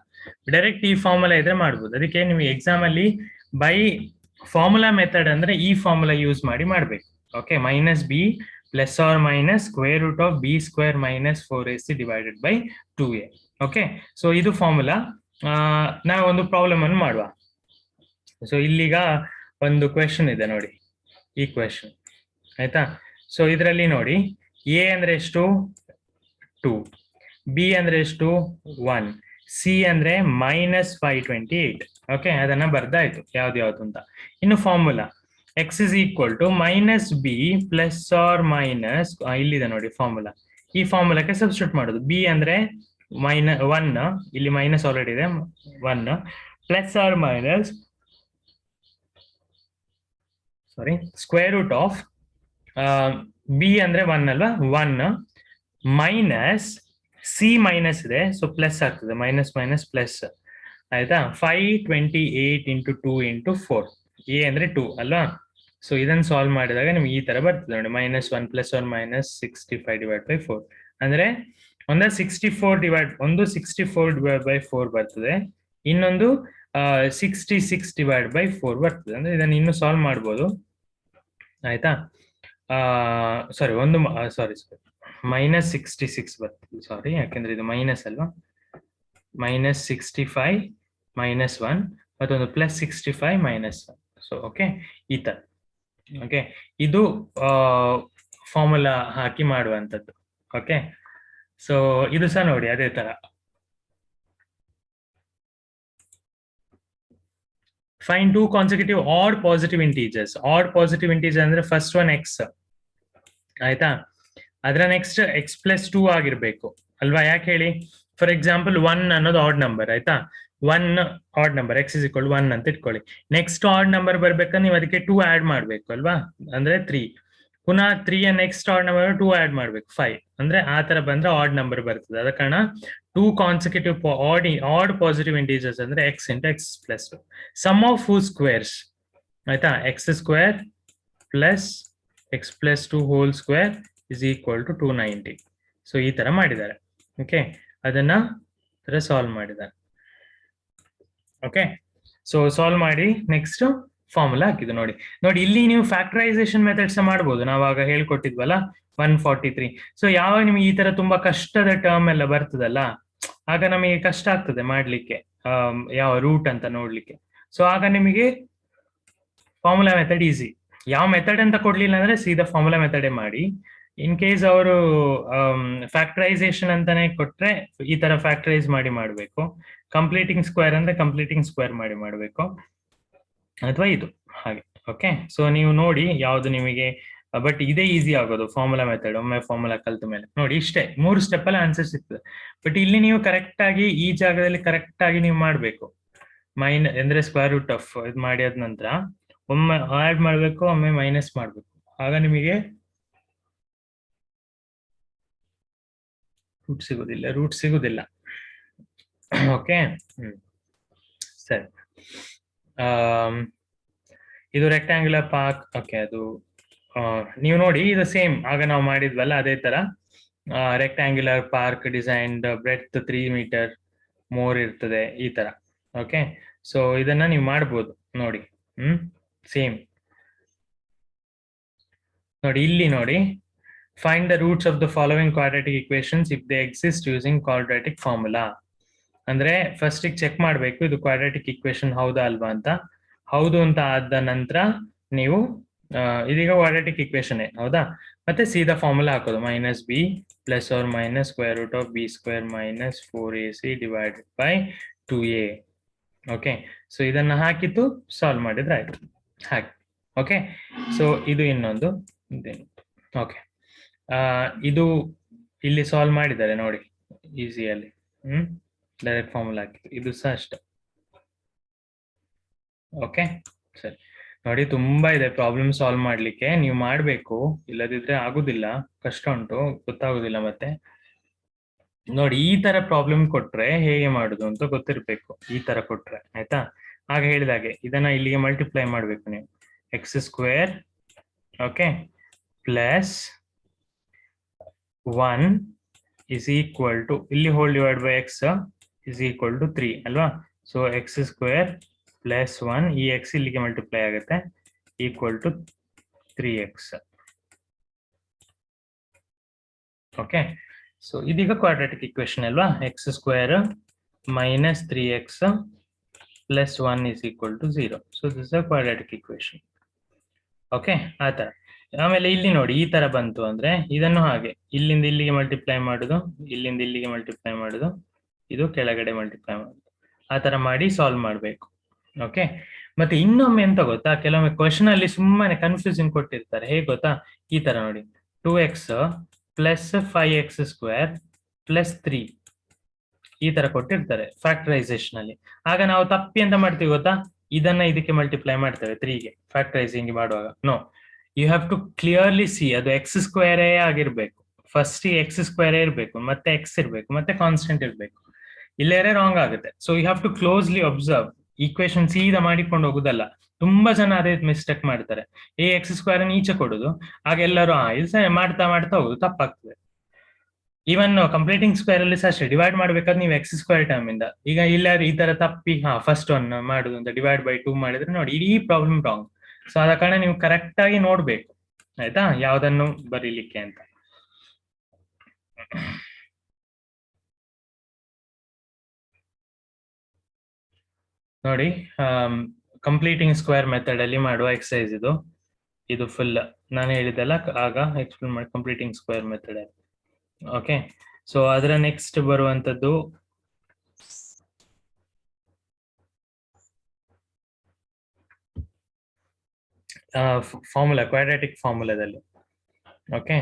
ಡೈರೆಕ್ಟ್ ಈ ಫಾರ್ಮುಲಾ ಇದ್ರೆ ಮಾಡ್ಬೋದು. ಅದಕ್ಕೆ ನಿಮಗೆ ಎಕ್ಸಾಮ್ ಅಲ್ಲಿ ಬೈ ಫಾರ್ಮುಲಾ ಮೆಥಡ್ ಅಂದ್ರೆ ಈ ಫಾರ್ಮುಲಾ ಯೂಸ್ ಮಾಡಿ ಮಾಡ್ಬೇಕು. Okay, minus B plus or minus square root of B square minus 4ac divided by 2a. Okay, so ಇದು ಫಾರ್ಮುಲಾ. ನಾವು ಒಂದು ಪ್ರಾಬ್ಲಮ್ ಅನ್ನು ಮಾಡುವ. ಸೊ ಇಲ್ಲಿಗ ಒಂದು ಕ್ವೆಶನ್ ಇದೆ ನೋಡಿ, ಈ ಕ್ವೆಶನ್ ಆಯ್ತಾ. ಸೊ ಇದರಲ್ಲಿ ನೋಡಿ, ಎ ಅಂದ್ರೆ ಎಷ್ಟು 2, ಬಿ ಅಂದ್ರೆ ಎಷ್ಟು 1, ಸಿ ಅಂದ್ರೆ -528. ಓಕೆ, ಅದನ್ನ ಬರ್ದಾಯ್ತು ಯಾವ್ದು ಅಂತ. ಇನ್ನು formula x is equal to minus B plus or minus, ಇಲ್ಲಿದೆ ನೋಡಿ ಫಾರ್ಮುಲಾ, ಈ ಫಾರ್ಮುಲಾಕ್ಕೆ ಸಬ್ಸ್ಟಿಟ್ಯೂಟ್ ಮಾಡೋದು. ಬಿ ಅಂದ್ರೆ -1, ಇಲ್ಲಿ ಮೈನಸ್ ಆಲ್ರೆಡಿ ಇದೆ 1, plus or minus square root of B ಅಂದ್ರೆ 1 ಅಲ್ವಾ, 1 ಮೈನಸ್ ಸಿ ಮೈನಸ್ ಇದೆ, ಸೊ ಪ್ಲಸ್ ಆಗ್ತದೆ, ಮೈನಸ್ ಮೈನಸ್ ಪ್ಲಸ್ ಆಯ್ತಾ. 528 ಇಂಟು 2 ಇಂಟು 4, ಎ ಅಂದ್ರೆ 2 ಅಲ್ವಾ. ಸೊ ಇದನ್ನ ಸಾಲ್ವ್ ಮಾಡಿದಾಗ ನಿಮ್ಗೆ ಈ ತರ ಬರ್ತದೆ ನೋಡಿ, -1 plus or minus 65 divide by 4. ಅಂದ್ರೆ ಒಂದು 64 ಡಿವೈಡ್ ಬೈ 4 ಬರ್ತದೆ, ಇನ್ನೊಂದು 66 ಡಿವೈಡ್ ಬೈ 4 ಬರ್ತದೆ. ಅಂದ್ರೆ ಇದನ್ನ ಇನ್ನು ಸಾಲ್ವ್ ಮಾಡ್ಬೋದು ಆಯ್ತಾ. ಸಾರಿ -66 ಬರ್ತದೆ, ಸಾರಿ, ಯಾಕೆಂದ್ರೆ ಇದು ಮೈನಸ್ ಅಲ್ವಾ. -65 -1 ಮತ್ತೊಂದು +65 -1. ಸೊ ಓಕೆ, ಈ ತರ. ಓಕೆ, ಇದು ಫಾರ್ಮುಲಾ ಹಾಕಿ ಮಾಡುವಂಥದ್ದು. ಓಕೆ, ಸೊ ಇದು ಸಹ ನೋಡಿ ಅದೇ ತರ. Find 2 consecutive odd positive integers. Odd positive integer ಅಂದ್ರೆ ಫಸ್ಟ್ ಒನ್ ಎಕ್ಸ್ ಆಯ್ತಾ, ಅದರ ನೆಕ್ಸ್ಟ್ x+2 ಆಗಿರ್ಬೇಕು ಅಲ್ವಾ. ಯಾಕೆ ಹೇಳಿ, ಫಾರ್ ಎಕ್ಸಾಂಪಲ್ 1 ಅನ್ನೋದು ಆಡ್ ನಂಬರ್ ಆಯ್ತಾ, 1 ಆಡ್ ನಂಬರ್, x = 1 ಅಂತ ಇಟ್ಕೊಳ್ಳಿ. ನೆಕ್ಸ್ಟ್ ಆಡ್ ನಂಬರ್ ಬರ್ಬೇಕಂದ್ರೆ ನೀವು ಅದಕ್ಕೆ 2 ಆಡ್ ಮಾಡ್ಬೇಕು ಅಲ್ವಾ, ಅಂದ್ರೆ 3. ಪುನಃ 3 ನೆಕ್ಸ್ಟ್ ಆಡ್ ನಂಬರ್ 2 ಆಡ್ ಮಾಡ್ಬೇಕು, 5. ಅಂದ್ರೆ ಆ ತರ ಬಂದ್ರೆ ಆಡ್ ನಂಬರ್ ಬರ್ತದೆ. ಅದ ಕಾರಣ 2 ಕಾನ್ಸಿಕ್ಯೂಟಿವ್ ಆಡ್ ಪಾಸಿಟಿವ್ ಇಂಟೀಜರ್ಸ್ ಅಂದ್ರೆ x × x+2. Sum of whose squares ಆಯ್ತಾ, x² plus x+2 whole square is equal to 290. So ಈ ತರ ಮಾಡಿದ್ದಾರೆ. ಓಕೆ, ಅದನ್ನ ಸಾಲ್ವ್ ಮಾಡಿದ್ದಾರೆ. ಓಕೆ, ಸೊ ಸಾಲ್ವ್ ಮಾಡಿ ನೆಕ್ಸ್ಟ್ ಫಾರ್ಮುಲಾ ಹಾಕಿದ್ದು ನೋಡಿ. ಇಲ್ಲಿ ನೀವು ಫ್ಯಾಕ್ಟರೈಸೇಷನ್ ಮೆಥಡ್ಸ್ ಮಾಡ್ಬೋದು, ನಾವಾಗ ಹೇಳ್ಕೊಟ್ಟಿದ್ವಲ್ಲ 143. ಸೊ ಯಾವಾಗ ನಿಮಗೆ ಈ ತರ ತುಂಬಾ ಕಷ್ಟದ ಟರ್ಮ್ ಎಲ್ಲ ಬರ್ತದಲ್ಲ, ಆಗ ನಮಗೆ ಕಷ್ಟ ಆಗ್ತದೆ ಮಾಡ್ಲಿಕ್ಕೆ, ಯಾವ ರೂಟ್ ಅಂತ ನೋಡ್ಲಿಕ್ಕೆ. ಸೊ ಆಗ ನಿಮಗೆ ಫಾರ್ಮುಲಾ ಮೆಥಡ್ ಈಸಿ. ಯಾವ ಮೆಥಡ್ ಅಂತ ಕೊಡ್ಲಿಲ್ಲ ಅಂದ್ರೆ ಸೀದಾ ಫಾರ್ಮುಲಾ ಮೆಥಡೇ ಮಾಡಿ. ಇನ್ ಕೇಸ್ ಅವರು ಫ್ಯಾಕ್ಟರೈಸೇಷನ್ ಅಂತಾನೆ ಕೊಟ್ರೆ ಈ ತರ ಫ್ಯಾಕ್ಟರೈಸ್ ಮಾಡಿ ಮಾಡಬೇಕು. ಕಂಪ್ಲೀಟಿಂಗ್ ಸ್ಕ್ವೇರ್ ಅಂದ್ರೆ ಕಂಪ್ಲೀಟಿಂಗ್ ಸ್ಕ್ವೇರ್ ಮಾಡಿ ಮಾಡಬೇಕು, ಅಥವಾ ಇದು ಹಾಗೆ. ಓಕೆ, ಸೊ ನೀವು ನೋಡಿ ಯಾವ್ದು ನಿಮಗೆ, ಬಟ್ ಇದೇ ಈಸಿ ಆಗೋದು ಫಾರ್ಮುಲಾ ಮೆಥಡ್. ಒಮ್ಮೆ ಫಾರ್ಮುಲಾ ಕಲ್ತ ಮೇಲೆ ನೋಡಿ, ಇಷ್ಟೇ 3 ಸ್ಟೆಪ್ ಅಲ್ಲಿ ಆನ್ಸರ್ ಸಿಗ್ತದೆ. ಬಟ್ ಇಲ್ಲಿ ನೀವು ಕರೆಕ್ಟ್ ಆಗಿ ಈ ಜಾಗದಲ್ಲಿ ಕರೆಕ್ಟ್ ಆಗಿ ನೀವು ಮಾಡ್ಬೇಕು. ಅಂದ್ರೆ ಸ್ಕ್ವೇರ್ ರೂಟ್ ಆಫ್ ಇದು ಮಾಡಿ ಆದ ನಂತರ ಒಮ್ಮೆ ಆಡ್ ಮಾಡ್ಬೇಕು, ಒಮ್ಮೆ ಮೈನಸ್ ಮಾಡ್ಬೇಕು, ಆಗ ನಿಮಗೆ ರೂಟ್ ಸಿಗುದಿಲ್ಲ. ಓಕೆ, ಸರಿ. ಇದು ರೆಕ್ಟಾಂಗ್ಯುಲರ್ ಪಾರ್ಕ್. ಓಕೆ, ಅದು ನೀವು ನೋಡಿ, ಇದು ಸೇಮ್ ಆಗ ನಾವು ಮಾಡಿದ್ವಲ್ಲ ಅದೇ ತರ. Rectangular park designed breadth 3 meter more ಇರ್ತದೆ, ಈ ತರ. ಓಕೆ, ಸೊ ಇದನ್ನ ನೀವು ಮಾಡ್ಬೋದು ನೋಡಿ. ಸೇಮ್ ನೋಡಿ, ಇಲ್ಲಿ ನೋಡಿ, find the roots of the following quadratic equations if they exist using quadratic formula. ಅಂದ್ರೆ ಫಸ್ಟ್ ಚೆಕ್ ಮಾಡ್ಬೇಕು ಇದು ಕ್ವಾಡ್ರಾಟಿಕ್ ಇಕ್ವೇಶನ್ ಹೌದಾ ಅಲ್ವಾ ಅಂತ. ಹೌದು ಅಂತ ಆದ ನಂತರ ನೀವು ಇದೀಗ ಕ್ವಾಡ್ರಾಟಿಕ್ ಇಕ್ವೇಶನ್ ಹೌದಾ, ಮತ್ತೆ ಸೀದಾ ಫಾರ್ಮುಲಾ ಹಾಕೋದು, -b plus or minus square root of b² minus 4ac divided by 2a. Okay, so ಇದನ್ನ ಹಾಕಿತ್ತು ಸಾಲ್ವ್ ಮಾಡಿದ್ರೆ ಆಯ್ತು ಹಾಗೆ. ಓಕೆ, ಸೊ ಇದು ಇನ್ನೊಂದು. ಓಕೆ, ಇದು ಇಲ್ಲಿ ಸಾಲ್ವ್ ಮಾಡಿದ್ದಾರೆ ನೋಡಿ ಈಸಿಯಲ್ಲಿ. ಡೈರೆಕ್ಟ್ ಫಾರ್ಮುಲಾ ಹಾಕಿತ್ತು, ಇದು ಸಹ ಅಷ್ಟೇ. ಓಕೆ, ಸರಿ. ನೋಡಿ, ತುಂಬಾ ಇದೆ ಪ್ರಾಬ್ಲಮ್ ಸಾಲ್ವ್ ಮಾಡ್ಲಿಕ್ಕೆ, ನೀವು ಮಾಡ್ಬೇಕು, ಇಲ್ಲದಿದ್ರೆ ಆಗುದಿಲ್ಲ, ಕಷ್ಟ ಉಂಟು, ಗೊತ್ತಾಗುದಿಲ್ಲ ಮತ್ತೆ. ನೋಡಿ ಈ ತರ ಪ್ರಾಬ್ಲಮ್ ಕೊಟ್ರೆ ಹೇಗೆ ಮಾಡುದು ಅಂತ ಗೊತ್ತಿರ್ಬೇಕು. ಈ ತರ ಕೊಟ್ರೆ ಆಯ್ತಾ, ಆಗ ಹೇಳಿದಾಗೆ ಇದನ್ನ ಇಲ್ಲಿಗೆ ಮಲ್ಟಿಪ್ಲೈ ಮಾಡ್ಬೇಕು ನೀವು. X square okay plus 1 is equal to, ಇಲ್ಲಿ whole divide by X is equal to 3 ಅಲ್ವಾ. ಸೊ ಎಕ್ಸ್ ಸ್ಕ್ವೇರ್ ಪ್ಲಸ್ 1, ಈ ಎಕ್ಸ್ ಇಲ್ಲಿಗೆ ಮಲ್ಟಿಪ್ಲೈ ಆಗುತ್ತೆ, equal to 3x. Okay, so ಇದೀಗ ಕ್ವಾಡ್ರಾಟಿಕ್ ಇಕ್ವೇಶನ್ ಅಲ್ವಾ. X square minus 3x plus 1 is equal to 0. So this a quadratic equation. Okay, ಆ ತರ. ಆಮೇಲೆ ಇಲ್ಲಿ ನೋಡಿ ಈ ತರ ಬಂತು ಅಂದ್ರೆ ಇದನ್ನು ಹಾಗೆ ಇಲ್ಲಿಂದ ಇಲ್ಲಿಗೆ ಮಲ್ಟಿಪ್ಲೈ ಮಾಡುದು, ಇಲ್ಲಿಂದ ಇಲ್ಲಿಗೆ ಮಲ್ಟಿಪ್ಲೈ ಮಾಡುದು, ಇದು ಕೆಳಗಡೆ ಮಲ್ಟಿಪ್ಲೈ ಮಾಡುದು, ಆ ತರ ಮಾಡಿ ಸಾಲ್ವ್ ಮಾಡಬೇಕು. ಓಕೆ, ಮತ್ತೆ ಇನ್ನೊಮ್ಮೆ ಎಂತ ಗೊತ್ತಾ, ಕೆಲವೊಮ್ಮೆ ಕ್ವಶನ್ ಅಲ್ಲಿ ಸುಮ್ಮನೆ ಕನ್ಫ್ಯೂಷನ್ ಕೊಟ್ಟಿರ್ತಾರೆ. ಹೇಗೆ ಗೊತ್ತಾ, ಈ ತರ ನೋಡಿ 2x plus 5x square plus 3 ಈ ತರ ಕೊಟ್ಟಿರ್ತಾರೆ ಫ್ಯಾಕ್ಟರೈಸೇಷನ್ ಅಲ್ಲಿ. ಆಗ ನಾವು ತಪ್ಪಿ ಅಂತ ಮಾಡ್ತೀವಿ ಗೊತ್ತಾ, ಇದನ್ನ ಇದಕ್ಕೆ ಮಲ್ಟಿಪ್ಲೈ ಮಾಡ್ತೇವೆ 3ಗೆ ಫ್ಯಾಕ್ಟರೈಸಿಂಗ್ ಮಾಡುವಾಗ. No, you have to clearly see ಅದು ಎಕ್ಸ್ ಸ್ಕ್ವೇರೇ ಆಗಿರ್ಬೇಕು. ಫಸ್ಟ್ ಎಕ್ಸ್ ಸ್ಕ್ವೇರೇ ಇರ್ಬೇಕು, ಮತ್ತೆ ಎಕ್ಸ್ ಇರ್ಬೇಕು, ಮತ್ತೆ ಕಾನ್ಸ್ಟೆಂಟ್ ಇರ್ಬೇಕು. ಇಲ್ಲೇರೆ ರಾಂಗ್ ಆಗುತ್ತೆ. So you have to closely observe. Equation ಸೀದಾ ಮಾಡಿಕೊಂಡು ಹೋಗುದಲ್ಲ. ತುಂಬಾ ಜನ ಅದೇ ಮಿಸ್ಟೇಕ್ ಮಾಡ್ತಾರೆ. ಎಕ್ಸ್ ಸ್ಕ್ವೇರ್ ಈಚೆ ಕೊಡುದು, ಆಗ ಎಲ್ಲರೂ ಇದು ಮಾಡ್ತಾ ಮಾಡ್ತಾ ಹೋಗುದು, ತಪ್ಪಾಗ್ತದೆ. ಈವನ್ ಕಂಪ್ಲೀಟಿಂಗ್ ಸ್ಕ್ವೇರ್ ಅಲ್ಲಿ ಸಹ ಅಷ್ಟೇ, ಡಿವೈಡ್ ಮಾಡ್ಬೇಕಾದ್ರೆ ನೀವು ಎಕ್ಸ್ ಸ್ಕ್ವೇರ್ ಟರ್ಮ್ ಇಂದ ಈಗ ಇಲ್ಲ ಈ ತರ ತಪ್ಪಿ ಫಸ್ಟ್ ಒನ್ ಮಾಡುದು ಅಂತ ಡಿವೈಡ್ ಬೈ 2 ಮಾಡಿದ್ರೆ ನೋಡಿ ಇಡೀ ಪ್ರಾಬ್ಲಮ್ ರಾಂಗ್. ಸೊ ಆದ ಕಾರಣ ನೀವು ಕರೆಕ್ಟ್ ಆಗಿ ನೋಡ್ಬೇಕು ಆಯ್ತಾ, ಯಾವ್ದನ್ನು ಬರೀಲಿಕ್ಕೆ ಅಂತ. ನೋಡಿ ಕಂಪ್ಲೀಟಿಂಗ್ ಸ್ಕ್ವೇರ್ ಮೆಥಡ್ ಅಲ್ಲಿ ಮಾಡುವ ಎಕ್ಸಸೈಸ್ ಇದು ಫುಲ್ ನಾನು ಹೇಳಿದೆಲ್ಲ ಆಗ ಎಕ್ಸ್ಪ್ಲೇನ್ ಮಾಡಿ ಕಂಪ್ಲೀಟಿಂಗ್ ಸ್ಕ್ವೇರ್ ಮೆಥಡ್ ಅಲ್ಲಿ. ಓಕೆ, ಸೊ ಅದರ ನೆಕ್ಸ್ಟ್ ಬರುವಂತದ್ದು ಫಾರ್ಮುಲಾ, ಕ್ವಾಡ್ರಾಟಿಕ್ ಫಾರ್ಮುಲಾದಲ್ಲಿ. ಓಕೆ,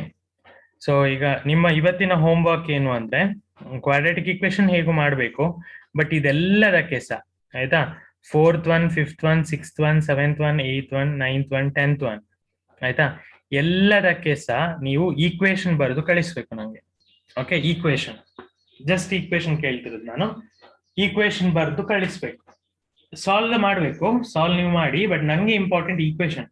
ಸೊ ಈಗ ನಿಮ್ಮ ಇವತ್ತಿನ ಹೋಮ್ ವರ್ಕ್ ಏನು ಅಂದ್ರೆ ಕ್ವಾಡ್ರಾಟಿಕ್ ಇಕ್ವೇಶನ್ ಹೇಗೂ ಮಾಡಬೇಕು, ಬಟ್ ಇದೆಲ್ಲದಕ್ಕೆ ಸಹ ಆಯ್ತಾ 4th 1, 5th 1, 6th 1, 7th 1, 8th 1, 9th 1, 10th 1 ಆಯ್ತಾ, ಎಲ್ಲದಕ್ಕೆ ಸಹ ನೀವು ಈಕ್ವೇಶನ್ ಬರೆದು ಕಳಿಸ್ಬೇಕು ನಂಗೆ. ಓಕೆ, ಈಕ್ವೇಶನ್ ಜಸ್ಟ್ ಈಕ್ವೇಶನ್ ಕೇಳ್ತಿರೋದು ನಾನು, ಈಕ್ವೇಶನ್ ಬರೆದು ಕಳಿಸ್ಬೇಕು. ಸಾಲ್ವ್ ಮಾಡಬೇಕು, ಸಾಲ್ವ್ ನೀವು ಮಾಡಿ, ಬಟ್ ನಂಗೆ ಇಂಪಾರ್ಟೆಂಟ್ ಈಕ್ವೇಶನ್.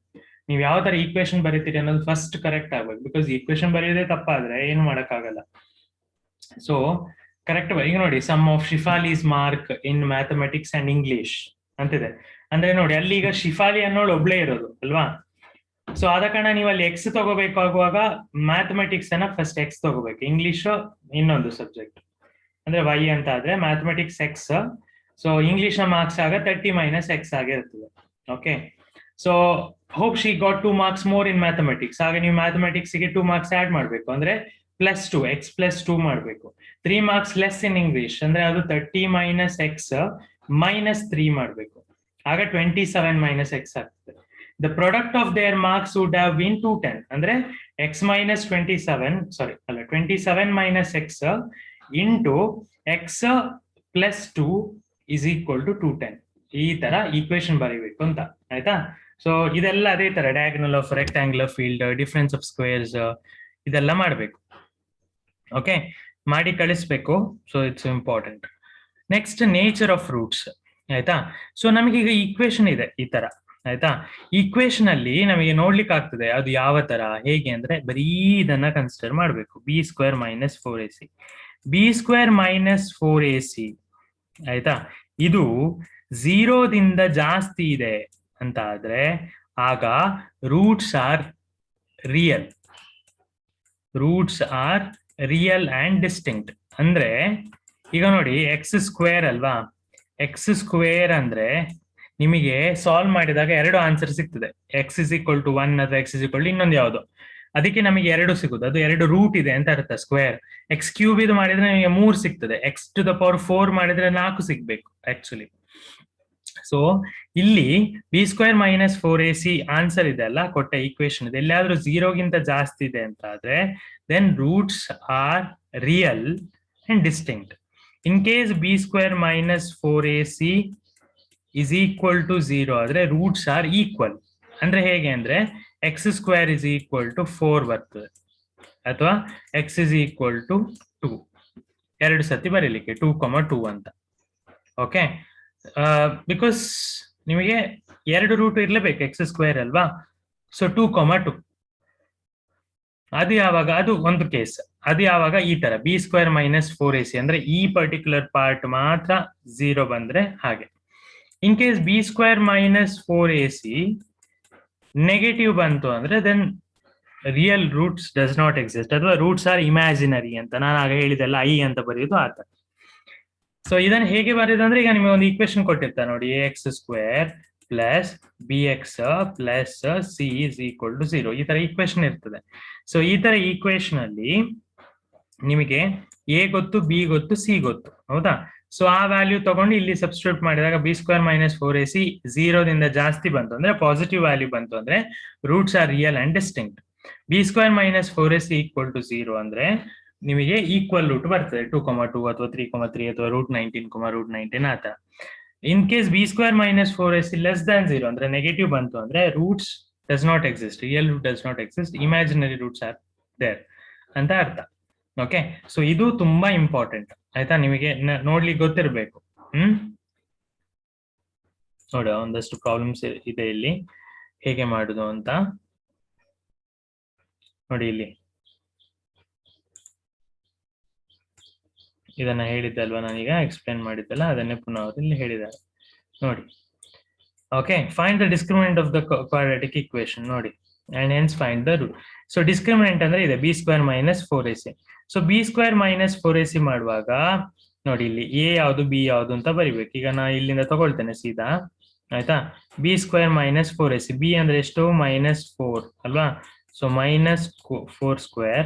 ನೀವು ಯಾವ ತರ ಈಕ್ವೇಶನ್ ಬರೀತೀರಿ ಅನ್ನೋದು ಫಸ್ಟ್ ಕರೆಕ್ಟ್ ಆಗ್ಬೇಕು. ಬಿಕಾಸ್ ಈಕ್ವೇಶನ್ ಬರೆಯೋದೇ ತಪ್ಪಾದ್ರೆ ಏನು ಮಾಡಕ್ಕಾಗಲ್ಲ. ಸೊ ಕರೆಕ್ಟ್ ಈಗ ನೋಡಿ, ಸಮ್ ಆಫ್ ಶಿಫಾಲಿಸ್ mark in mathematics and English ಅಂತಿದೆ. ಅಂದ್ರೆ ನೋಡಿ ಅಲ್ಲಿ ಈಗ ಶಿಫಾಲಿ ಅನ್ನೋಳು ಒಬ್ಳೇ ಇರೋದು ಅಲ್ವಾ. ಸೊ ಆದ ಕಾರಣ ನೀವು ಅಲ್ಲಿ ಎಕ್ಸ್ ತಗೋಬೇಕಾಗುವಾಗ ಮ್ಯಾಥಮೆಟಿಕ್ಸ್ ಅನ್ನ ಫಸ್ಟ್ ಎಕ್ಸ್ ತಗೋಬೇಕು, ಇಂಗ್ಲಿಷ್ ಇನ್ನೊಂದು ಸಬ್ಜೆಕ್ಟ್ ಅಂದ್ರೆ ವೈ ಅಂತ ಆದ್ರೆ mathematics X. So English marks ಆಗ 30 ಮೈನಸ್ ಎಕ್ಸ್ ಆಗಿರ್ತದೆ. Okay, so hope she got 2 marks more in mathematics. ಆಗ ನೀವು ಮ್ಯಾಥಮೆಟಿಕ್ಸ್ ಗೆ 2 ಮಾರ್ಕ್ಸ್ ಆಡ್ ಮಾಡ್ಬೇಕು, ಅಂದ್ರೆ +2 ಎಕ್ಸ್ +2 ಮಾಡ್ಬೇಕು. 3 ಮಾರ್ಕ್ಸ್ ಲೆಸ್ ಇನ್ ಇಂಗ್ಲಿಷ್ ಅಂದ್ರೆ ಅದು 30 ಮೈನಸ್ ಎಕ್ಸ್ -3 ಮಾಡ್ಬೇಕು, ಆಗ 27 ಮೈನಸ್ ಎಕ್ಸ್ ಆಗ್ತದೆ. The product of their marks would have been 210 ಅಂದ್ರೆ x minus 27 minus x into x +2 is equal to 210. ಈ ತರ ಈಕ್ವೇಶನ್ ಬರೀಬೇಕು ಅಂತ ಆಯ್ತಾ. ಸೊ ಇದೆಲ್ಲ ಅದೇ ತರ diagonal of rectangular field, difference of squares, ಇದೆಲ್ಲ ಮಾಡಬೇಕು. ಓಕೆ, ಮಾಡಿ ಕಳಿಸ್ಬೇಕು. So it's important. Next nature of roots ಆಯ್ತಾ. ಸೊ ನಮಗೀಗ ಈಕ್ವೇಶನ್ ಇದೆ ಈ ತರ ಆಯ್ತಾ. ಈಕ್ವೇಶನ್ ಅಲ್ಲಿ ನಮಗೆ ನೋಡ್ಲಿಕ್ಕೆ ಆಗ್ತದೆ ಅದು ಯಾವ ತರ ಹೇಗೆ ಅಂದ್ರೆ ಬರೀ ಇದನ್ನ ಕನ್ಸಿಡರ್ ಮಾಡಬೇಕು. b² - 4ac, b² - 4ac ಆಯ್ತಾ. ಇದು 0ದಿಂದ ಜಾಸ್ತಿ ಇದೆ ಅಂತ ಆದ್ರೆ ಆಗ roots are real, roots are real and distinct. ಅಂದ್ರೆ ಈಗ ನೋಡಿ x² ಅಲ್ವಾ, x² ಅಂದ್ರೆ ನಿಮಗೆ ಸಾಲ್ವ್ ಮಾಡಿದಾಗ 2 ಆನ್ಸರ್ ಸಿಗ್ತದೆ. x = 1 ಅಥವಾ x = ಇನ್ನೊಂದು ಯಾವುದು, ಅದಕ್ಕೆ ನಮಗೆ 2 ಸಿಗುದು. ಅದು 2 ರೂಟ್ ಇದೆ ಅಂತ ಅರ್ಥ. ಸ್ಕ್ವೇರ್ x³ ಇದು ಮಾಡಿದ್ರೆ ನಿಮಗೆ 3 ಸಿಗ್ತದೆ, x⁴ ಮಾಡಿದ್ರೆ 4 ಸಿಗ್ಬೇಕು ಆಕ್ಚುಲಿ. ಸೊ ಇಲ್ಲಿ b² - 4ac ಆನ್ಸರ್ ಇದೆ ಅಲ್ಲ, ಕೊಟ್ಟ ಈಕ್ವೇಶನ್ ಇದೆ, ಎಲ್ಲಾದ್ರೂ 0ಗಿಂತ ಜಾಸ್ತಿ ಇದೆ ಅಂತ ಆದ್ರೆ then roots are real and distinct. In case b² - 4ac is equal to 0 ಆದ್ರೆ ರೂಟ್ಸ್ ಆರ್ ಈಕ್ವಲ್. ಅಂದ್ರೆ ಹೇಗೆ ಅಂದ್ರೆ x² = 4 ಬರ್ತದೆ, ಅಥವಾ x = 2. 2 ಸತಿ ಬರೀಲಿಕ್ಕೆ 2, 2 ಅಂತ. ಓಕೆ, ಬಿಕಾಸ್ ನಿಮಗೆ 2 ರೂಟ್ ಇರ್ಲೇಬೇಕು, x² ಅಲ್ವಾ. ಸೊ 2, 2 ಅದು ಯಾವಾಗ, ಅದು ಒಂದು ಕೇಸ್. ಅದು ಯಾವಾಗ ಈ ತರ b² - 4ac ಅಂದ್ರೆ ಈ ಪರ್ಟಿಕ್ಯುಲರ್ ಪಾರ್ಟ್ ಮಾತ್ರ 0 ಬಂದ್ರೆ ಹಾಗೆ. ಇನ್ ಕೇಸ್ b² - 4ac ನೆಗೆಟಿವ್ ಬಂತು ಅಂದ್ರೆ then real roots does not exist, ಅಥವಾ ರೂಟ್ಸ್ ಆರ್ ಇಮ್ಯಾಜಿನರಿ ಅಂತ ನಾನು ಆಗ ಹೇಳಿದೆಲ್ಲ ಐ ಅಂತ ಬರೆಯೋದು ಆತ. ಸೊ ಇದನ್ನ ಹೇಗೆ ಬರೆಯೋದು ಅಂದ್ರೆ, ಈಗ ನಿಮಗೆ ಒಂದು ಈಕ್ವೇಶನ್ ಕೊಟ್ಟಿರ್ತಾರೆ ನೋಡಿ, ax² + bx + c = 0 ಈ ತರ ಈಕ್ವೇಶನ್ ಇರ್ತದೆ. ಸೊ ಈ ತರ ಈಕ್ವೇಶನ್ ಅಲ್ಲಿ ನಿಮಗೆ ಎ ಗೊತ್ತು, ಬಿ ಗೊತ್ತು, ಸಿ ಗೊತ್ತು, ಹೌದಾ. ಸೊ ಆ ವ್ಯಾಲ್ಯೂ ತಗೊಂಡು ಇಲ್ಲಿ ಸಬ್ಸ್ಟಿಟ್ಯೂಟ್ ಮಾಡಿದಾಗ b² - 4ac 0ದಿಂದ ಜಾಸ್ತಿ ಬಂತು ಅಂದ್ರೆ, ಪಾಸಿಟಿವ್ ವ್ಯಾಲ್ಯೂ ಬಂತು ಅಂದ್ರೆ roots are real and distinct. b² - 4ac = 0 ಅಂದ್ರೆ ನಿಮಗೆ ಈಕ್ವಲ್ ರೂಟ್ ಬರ್ತದೆ, 2, 2 ಅಥವಾ 3, 3 ಅಥವಾ √19, √19 ಆತ. ಇನ್ ಕೇಸ್ b² - 4ac <0 ಅಂದ್ರೆ ನೆಗೆಟಿವ್ ಬಂತು ಅಂದ್ರೆ roots does not exist, real root does not exist, imaginary roots are there ಅಂತ ಅರ್ಥ. ಓಕೆ, ಸೊ ಇದು ತುಂಬಾ ಇಂಪಾರ್ಟೆಂಟ್ ಆಯ್ತಾ, ನಿಮಗೆ ನೋಡ್ಲಿಕ್ಕೆ ಗೊತ್ತಿರಬೇಕು. ನೋಡ ಒಂದಷ್ಟು ಪ್ರಾಬ್ಲಮ್ಸ್ ಇದೆ ಇಲ್ಲಿ, ಹೇಗೆ ಮಾಡುದು ಅಂತ ನೋಡಿ. ಇಲ್ಲಿ ಇದನ್ನ ಹೇಳಿದ್ದಲ್ವಾ ನಾನೀಗ ಎಕ್ಸ್ಪ್ಲೇನ್ ಮಾಡಿದ್ದಲ್ಲ, ಅದನ್ನೇ ಪುನಃ ಅವರು ಇಲ್ಲಿ ಹೇಳಿದ್ದಾರೆ ನೋಡಿ. Okay, find the discriminant of the quadratic equation ನೋಡಿ, and hence find the root. So discriminant ಅಂದ್ರೆ ಇದೆ b² - 4ac. So b² - 4ac ಮಾಡುವಾಗ ನೋಡಿ, ಇಲ್ಲಿ a ಯಾವುದು ಬಿ ಯಾವುದು ಅಂತ ಬರಿಬೇಕು. ಈಗ ನಾ ಇಲ್ಲಿಂದ ತಗೊಳ್ತೇನೆ ಸೀದಾ, ಆಯ್ತಾ. b² - 4ac, b ಅಂದ್ರೆ ಎಷ್ಟು, -4 ಅಲ್ವಾ. ಸೊ -4²,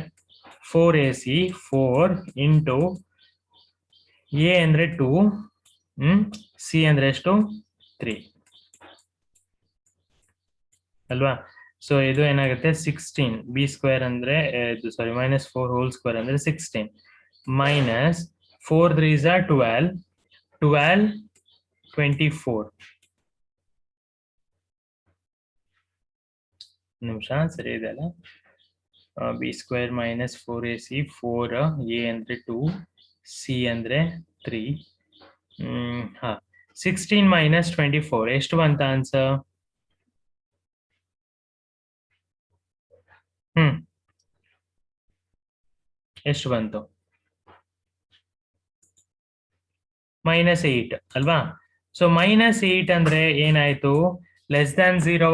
4ac 4 ಇಂಟು a ಅಂದ್ರೆ 2, c ಅಂದ್ರೆ ಎಷ್ಟು 3 ಅಲ್ವಾ. ಸೊ ಇದು ಏನಾಗುತ್ತೆ 16, b² ಅಂದ್ರೆ ಸಾರಿ -4² ಅಂದ್ರೆ 16 ಮೈನಸ್ 4 3s are 12, 24 ನಿಮಿಷ ಸರಿ ಇದೆ ಅಲ್ಲ. b² - 4ac 4, a ಅಂದ್ರೆ 2, c ಅಂದ್ರೆ 3, 16 - 24 ಎಷ್ಟು ಬಂತ ಆನ್ಸರ್? ಎಷ್ಟು ಬಂತು? -8 ಅಲ್ವಾ. ಸೊ -8 ಅಂದ್ರೆ ಏನಾಯ್ತು, <0 <0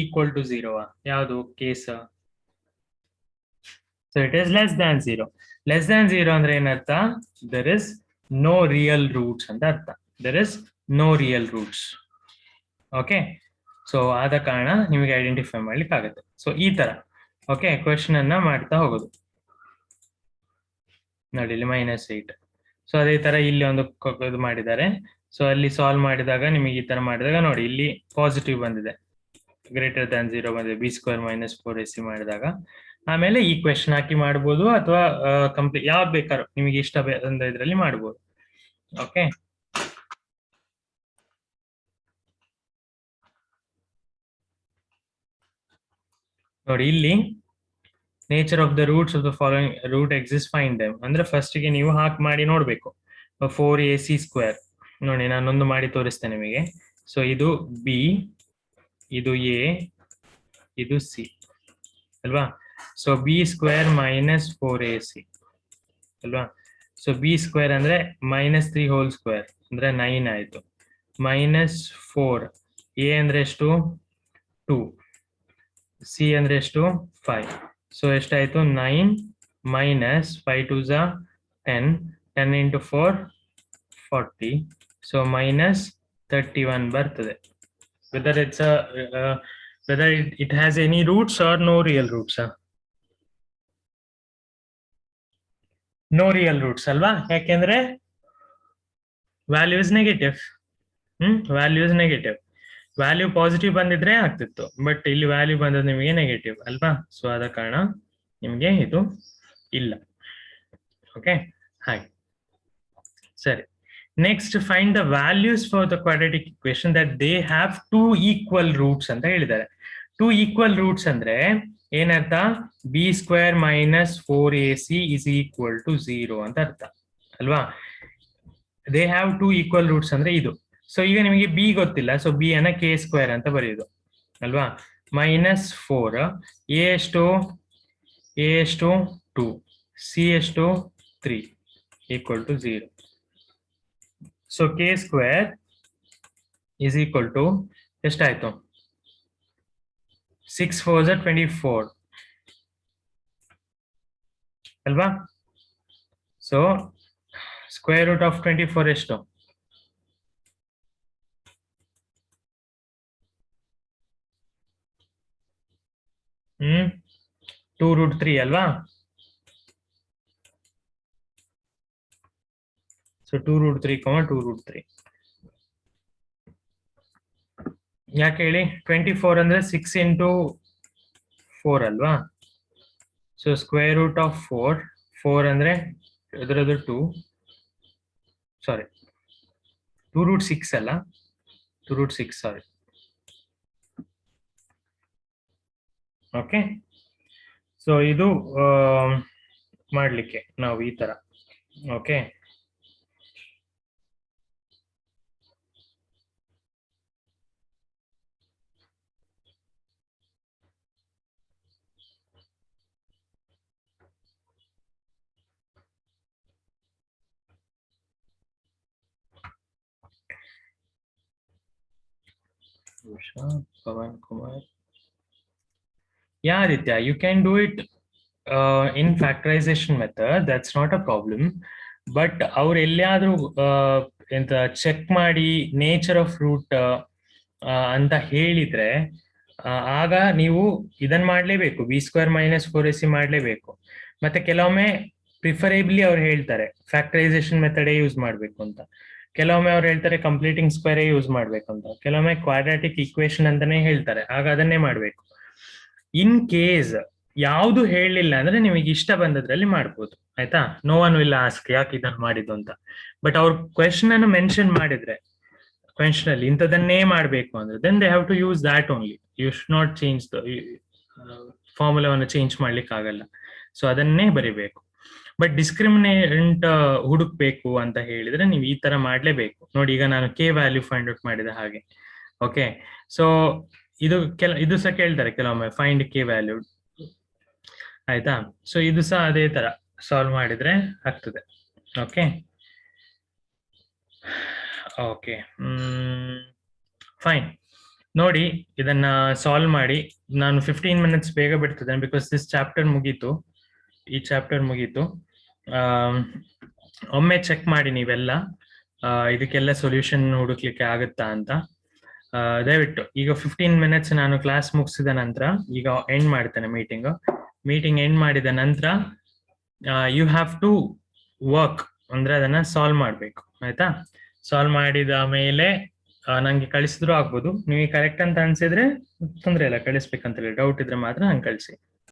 = 0 ಯಾವುದು ಕೇಸ್? So it is <0. <0 ಅಂದ್ರೆ ಏನರ್ಥ? there is no real roots ಅಂತ ಅರ್ಥ. there is no real roots. Okay, so ಆದ ಕಾರಣ ನಿಮಗೆ ಐಡೆಂಟಿಫೈ ಮಾಡ್ಲಿಕ್ಕೆ ಆಗುತ್ತೆ. ಸೊ ಈ ತರ ಓಕೆ ಕ್ವೆಶ್ಚನ್ ಅನ್ನ ಮಾಡ್ತಾ ಹೋಗೋದು ನೋಡಿ. ಇಲ್ಲಿ -8. ಸೊ ಅದೇ ತರ ಇಲ್ಲಿ ಒಂದು ಇದು ಮಾಡಿದ್ದಾರೆ. ಸೊ ಅಲ್ಲಿ ಸಾಲ್ವ್ ಮಾಡಿದಾಗ ನಿಮಗೆ ಈ ತರ ಮಾಡಿದಾಗ ನೋಡಿ, ಇಲ್ಲಿ ಪಾಸಿಟಿವ್ ಬಂದಿದೆ, <0 ಬಂದಿದೆ b² - 4ac ಮಾಡಿದಾಗ. ಆಮೇಲೆ ಈ ಕ್ವೆಶ್ಚನ್ ಹಾಕಿ ಮಾಡ್ಬೋದು, ಅಥವಾ ಕಂಪ್ಲೀಟ್ ಯಾವ್ದು ಬೇಕಾದ್ರೂ ನಿಮಗೆ ಇಷ್ಟ ಬಂದ ಇದ್ರಲ್ಲಿ ಮಾಡ್ಬೋದು. ಓಕೆ, ನೋಡಿ ಇಲ್ಲಿ nature of the roots of the following root exist find them ಅಂದ್ರೆ ಫಸ್ಟ್ ಗೆ ನೀವು ಹಾಕಿ ಮಾಡಿ ನೋಡ್ಬೇಕು. 4ac² ನೋಡಿ, ನಾನೊಂದು ಮಾಡಿ ತೋರಿಸ್ತೇನೆ ನಿಮಗೆ. ಸೊ ಇದು ಬಿ, ಇದು ಎ, ಇದು ಸಿ ಅಲ್ವಾ. ಸೊ b² - 4ac ಅಲ್ವಾ. ಸೊ b² ಅಂದ್ರೆ -3² ಅಂದ್ರೆ 9 ಆಯ್ತು, -4, a ಅಂದ್ರೆ ಎಷ್ಟು 2, ಸಿ ಅಂದ್ರೆ ಎಷ್ಟು 5. ಸೊ ಎಷ್ಟಾಯ್ತು 9 - 5 2s are 10, 10 into 4 40. ಸೊ -31 ಬರ್ತದೆ. whether it's a whether it has any roots or no real roots. no real roots ಅಲ್ವಾ, ಯಾಕೆಂದ್ರೆ value is negative. Value is negative. Value positive ಬಂದಿದ್ರೆ ಆಗ್ತಿತ್ತು, ಬಟ್ ಇಲ್ಲಿ ವ್ಯಾಲ್ಯೂ ಬಂದದ್ದು ನಿಮಗೆ ನೆಗೆಟಿವ್ ಅಲ್ವಾ. ಸೊ ಆದ ಕಾರಣ ನಿಮಗೆ ಇದು ಇಲ್ಲ. ಓಕೆ, ಹಾಗೆ ಸರಿ. Next find the values for the quadratic equation that they have 2 equal roots ಅಂತ ಹೇಳಿದ್ದಾರೆ. 2 equal ರೂಟ್ಸ್ ಅಂದ್ರೆ ಏನರ್ಥ? B square minus 4ac is equal to 0 ಅಂತ ಅರ್ಥ ಅಲ್ವಾ? They have two equal roots ಅಂದ್ರೆ ಇದು. ಸೊ ಈಗ ನಿಮಗೆ ಬಿ ಗೊತ್ತಿಲ್ಲ, ಸೊ ಬಿ ಅನ್ನ ಕೆ ಸ್ಕ್ವೇರ್ ಅಂತ ಬರೆಯುದು ಅಲ್ವಾ? ಮೈನಸ್ 4 ಎ ಎಷ್ಟು? ಎ ಎಷ್ಟು? 2, ಸಿ ಎಷ್ಟು? 3 equal to 0. So K square is equal to ಎಷ್ಟಾಯ್ತು? 6 4 24 ಅಲ್ವಾ? ಸೊ ಸ್ಕ್ವೇರ್ ರೂಟ್ ಆಫ್ 24 ಎಷ್ಟು? 2√3 ಅಲ್ವಾ? ಸೊ 2√3, 2√3. ಯಾಕೆ ಹೇಳಿ? 24 ಅಂದ್ರೆ 6 into 4 ಅಲ್ವಾ? ಸೊ ಸ್ಕ್ವೇರ್ ರೂಟ್ ಆಫ್ 4 ಅಂದ್ರೆ ಎದುರದು 2, ಸಾರಿ 2√6 ಅಲ್ಲ, 2√6 ಸಾರಿ. ಓಕೆ, ಸೊ ಇದು ಮಾಡ್ಲಿಕ್ಕೆ ನಾವು ಈ ತರ. Okay, Pavan Kumar. Yeah, Aditya, you can do it in factorization method. That's not a problem. But ಅವ್ರು ಎಲ್ಲಿಯಾದ್ರೂ ಎಂತ ಚೆಕ್ ಮಾಡಿ ನೇಚರ್ ಆಫ್ ರೂಟ್ ಅಂತ ಹೇಳಿದ್ರೆ ಆಗ ನೀವು ಇದನ್ನ ಮಾಡ್ಲೇಬೇಕು, ಬಿ ಸ್ಕ್ವೇರ್ ಮೈನಸ್ 4ac ಮಾಡ್ಲೇಬೇಕು. ಮತ್ತೆ ಕೆಲವೊಮ್ಮೆ ಪ್ರಿಫರೇಬ್ಲಿ ಅವ್ರು ಹೇಳ್ತಾರೆ ಫ್ಯಾಕ್ಟರೈಸೇಷನ್ ಮೆಥಡೇ ಯೂಸ್ ಮಾಡ್ಬೇಕು ಅಂತ, ಕೆಲವೊಮ್ಮೆ ಅವ್ರು ಹೇಳ್ತಾರೆ ಕಂಪ್ಲೀಟಿಂಗ್ ಸ್ಕ್ವೇರೇ ಯೂಸ್ ಮಾಡ್ಬೇಕು ಅಂತ, ಕೆಲವೊಮ್ಮೆ ಕ್ವಾಡ್ರಾಟಿಕ್ ಈಕ್ವೇಶನ್ ಅಂತಾನೆ ಹೇಳ್ತಾರೆ, ಆಗ ಅದನ್ನೇ ಮಾಡ್ಬೇಕು. ಇನ್ ಕೇಸ್ ಯಾವುದು ಹೇಳಲಿಲ್ಲ ಅಂದ್ರೆ ನಿಮಗೆ ಇಷ್ಟ ಬಂದದ್ರಲ್ಲಿ ಮಾಡ್ಬೋದು, ಆಯ್ತಾ? ನೋ ಒನ್ ವಿಲ್ ಆಸ್ಕ್ ಯಾಕೆ ಇದನ್ನು ಮಾಡಿದ್ದು ಅಂತ. ಬಟ್ ಅವ್ರ ಕ್ವೆಶನ್ ಅನ್ನು ಮೆನ್ಷನ್ ಮಾಡಿದ್ರೆ, ಕ್ವೆಶನ್ ಅಲ್ಲಿ ಇಂಥದನ್ನೇ ಮಾಡ್ಬೇಕು ಅಂದ್ರೆ then they have to use that only. You should not change the ಫಾರ್ಮುಲಾವನ್ನು ಚೇಂಜ್ ಮಾಡ್ಲಿಕ್ಕೆ ಆಗಲ್ಲ, ಸೊ ಅದನ್ನೇ ಬರಿಬೇಕು. ಬಟ್ ಡಿಸ್ಕ್ರಿಮಿನೆಂಟ್ ಹುಡುಕ್ಬೇಕು ಅಂತ ಹೇಳಿದ್ರೆ ನೀವು ಈ ತರ ಮಾಡ್ಲೇಬೇಕು. ನೋಡಿ, ಈಗ ನಾನು ಕೆ ವ್ಯಾಲ್ಯೂ ಫೈಂಡ್ ಔಟ್ ಮಾಡಿದ ಹಾಗೆ. ಓಕೆ, ಸೊ ಇದು ಸಹ ಕೇಳ್ತಾರೆ ಕೆಲವೊಮ್ಮೆ, ಫೈಂಡ್ ಕೆ ವ್ಯಾಲ್ಯೂ, ಆಯ್ತಾ? ಸೊ ಇದು ಸಹ ಅದೇ ತರ ಸಾಲ್ವ್ ಮಾಡಿದ್ರೆ ಆಗ್ತದೆ. Okay okay, fine. ನೋಡಿ, ಇದನ್ನ ಸಾಲ್ವ್ ಮಾಡಿ. ನಾನು 15 minutes ಬೇಗ ಬಿಡ್ತಿದ್ದೇನೆ, ಬಿಕಾಸ್ ದಿಸ್ ಚಾಪ್ಟರ್ ಮುಗೀತು, ಈ ಚಾಪ್ಟರ್ ಮುಗೀತು. ಒಮ್ಮೆ ಚೆಕ್ ಮಾಡಿ ನೀವೆಲ್ಲ, ಇದಕ್ಕೆಲ್ಲ ಸೊಲ್ಯೂಷನ್ ಹುಡುಕ್ಲಿಕ್ಕೆ ಆಗುತ್ತಾ ಅಂತ. ದಯವಿಟ್ಟು ಈಗ 15 minutes ನಾನು ಕ್ಲಾಸ್ ಮುಗಿಸಿದ ನಂತರ ಈಗ ಎಂಡ್ ಮಾಡ್ತೇನೆ ಮೀಟಿಂಗ್ ಎಂಡ್ ಮಾಡಿದ ನಂತರ ಯು ಹ್ಯಾವ್ ಟು ವರ್ಕ್, ಅಂದ್ರೆ ಅದನ್ನ ಸಾಲ್ವ್ ಮಾಡ್ಬೇಕು, ಆಯ್ತಾ? ಸಾಲ್ವ್ ಮಾಡಿದ ಮೇಲೆ ನಂಗೆ ಕಳಿಸಿದ್ರು ಆಗ್ಬೋದು. ನಿಮಗೆ ಕರೆಕ್ಟ್ ಅಂತ ಅನ್ಸಿದ್ರೆ ತೊಂದ್ರೆ ಇಲ್ಲ, ಕಳಿಸ್ಬೇಕಂತ ಹೇಳಿ. ಡೌಟ್ ಇದ್ರೆ ಮಾತ್ರ ನಂಗೆ ಕಳಿಸಿ.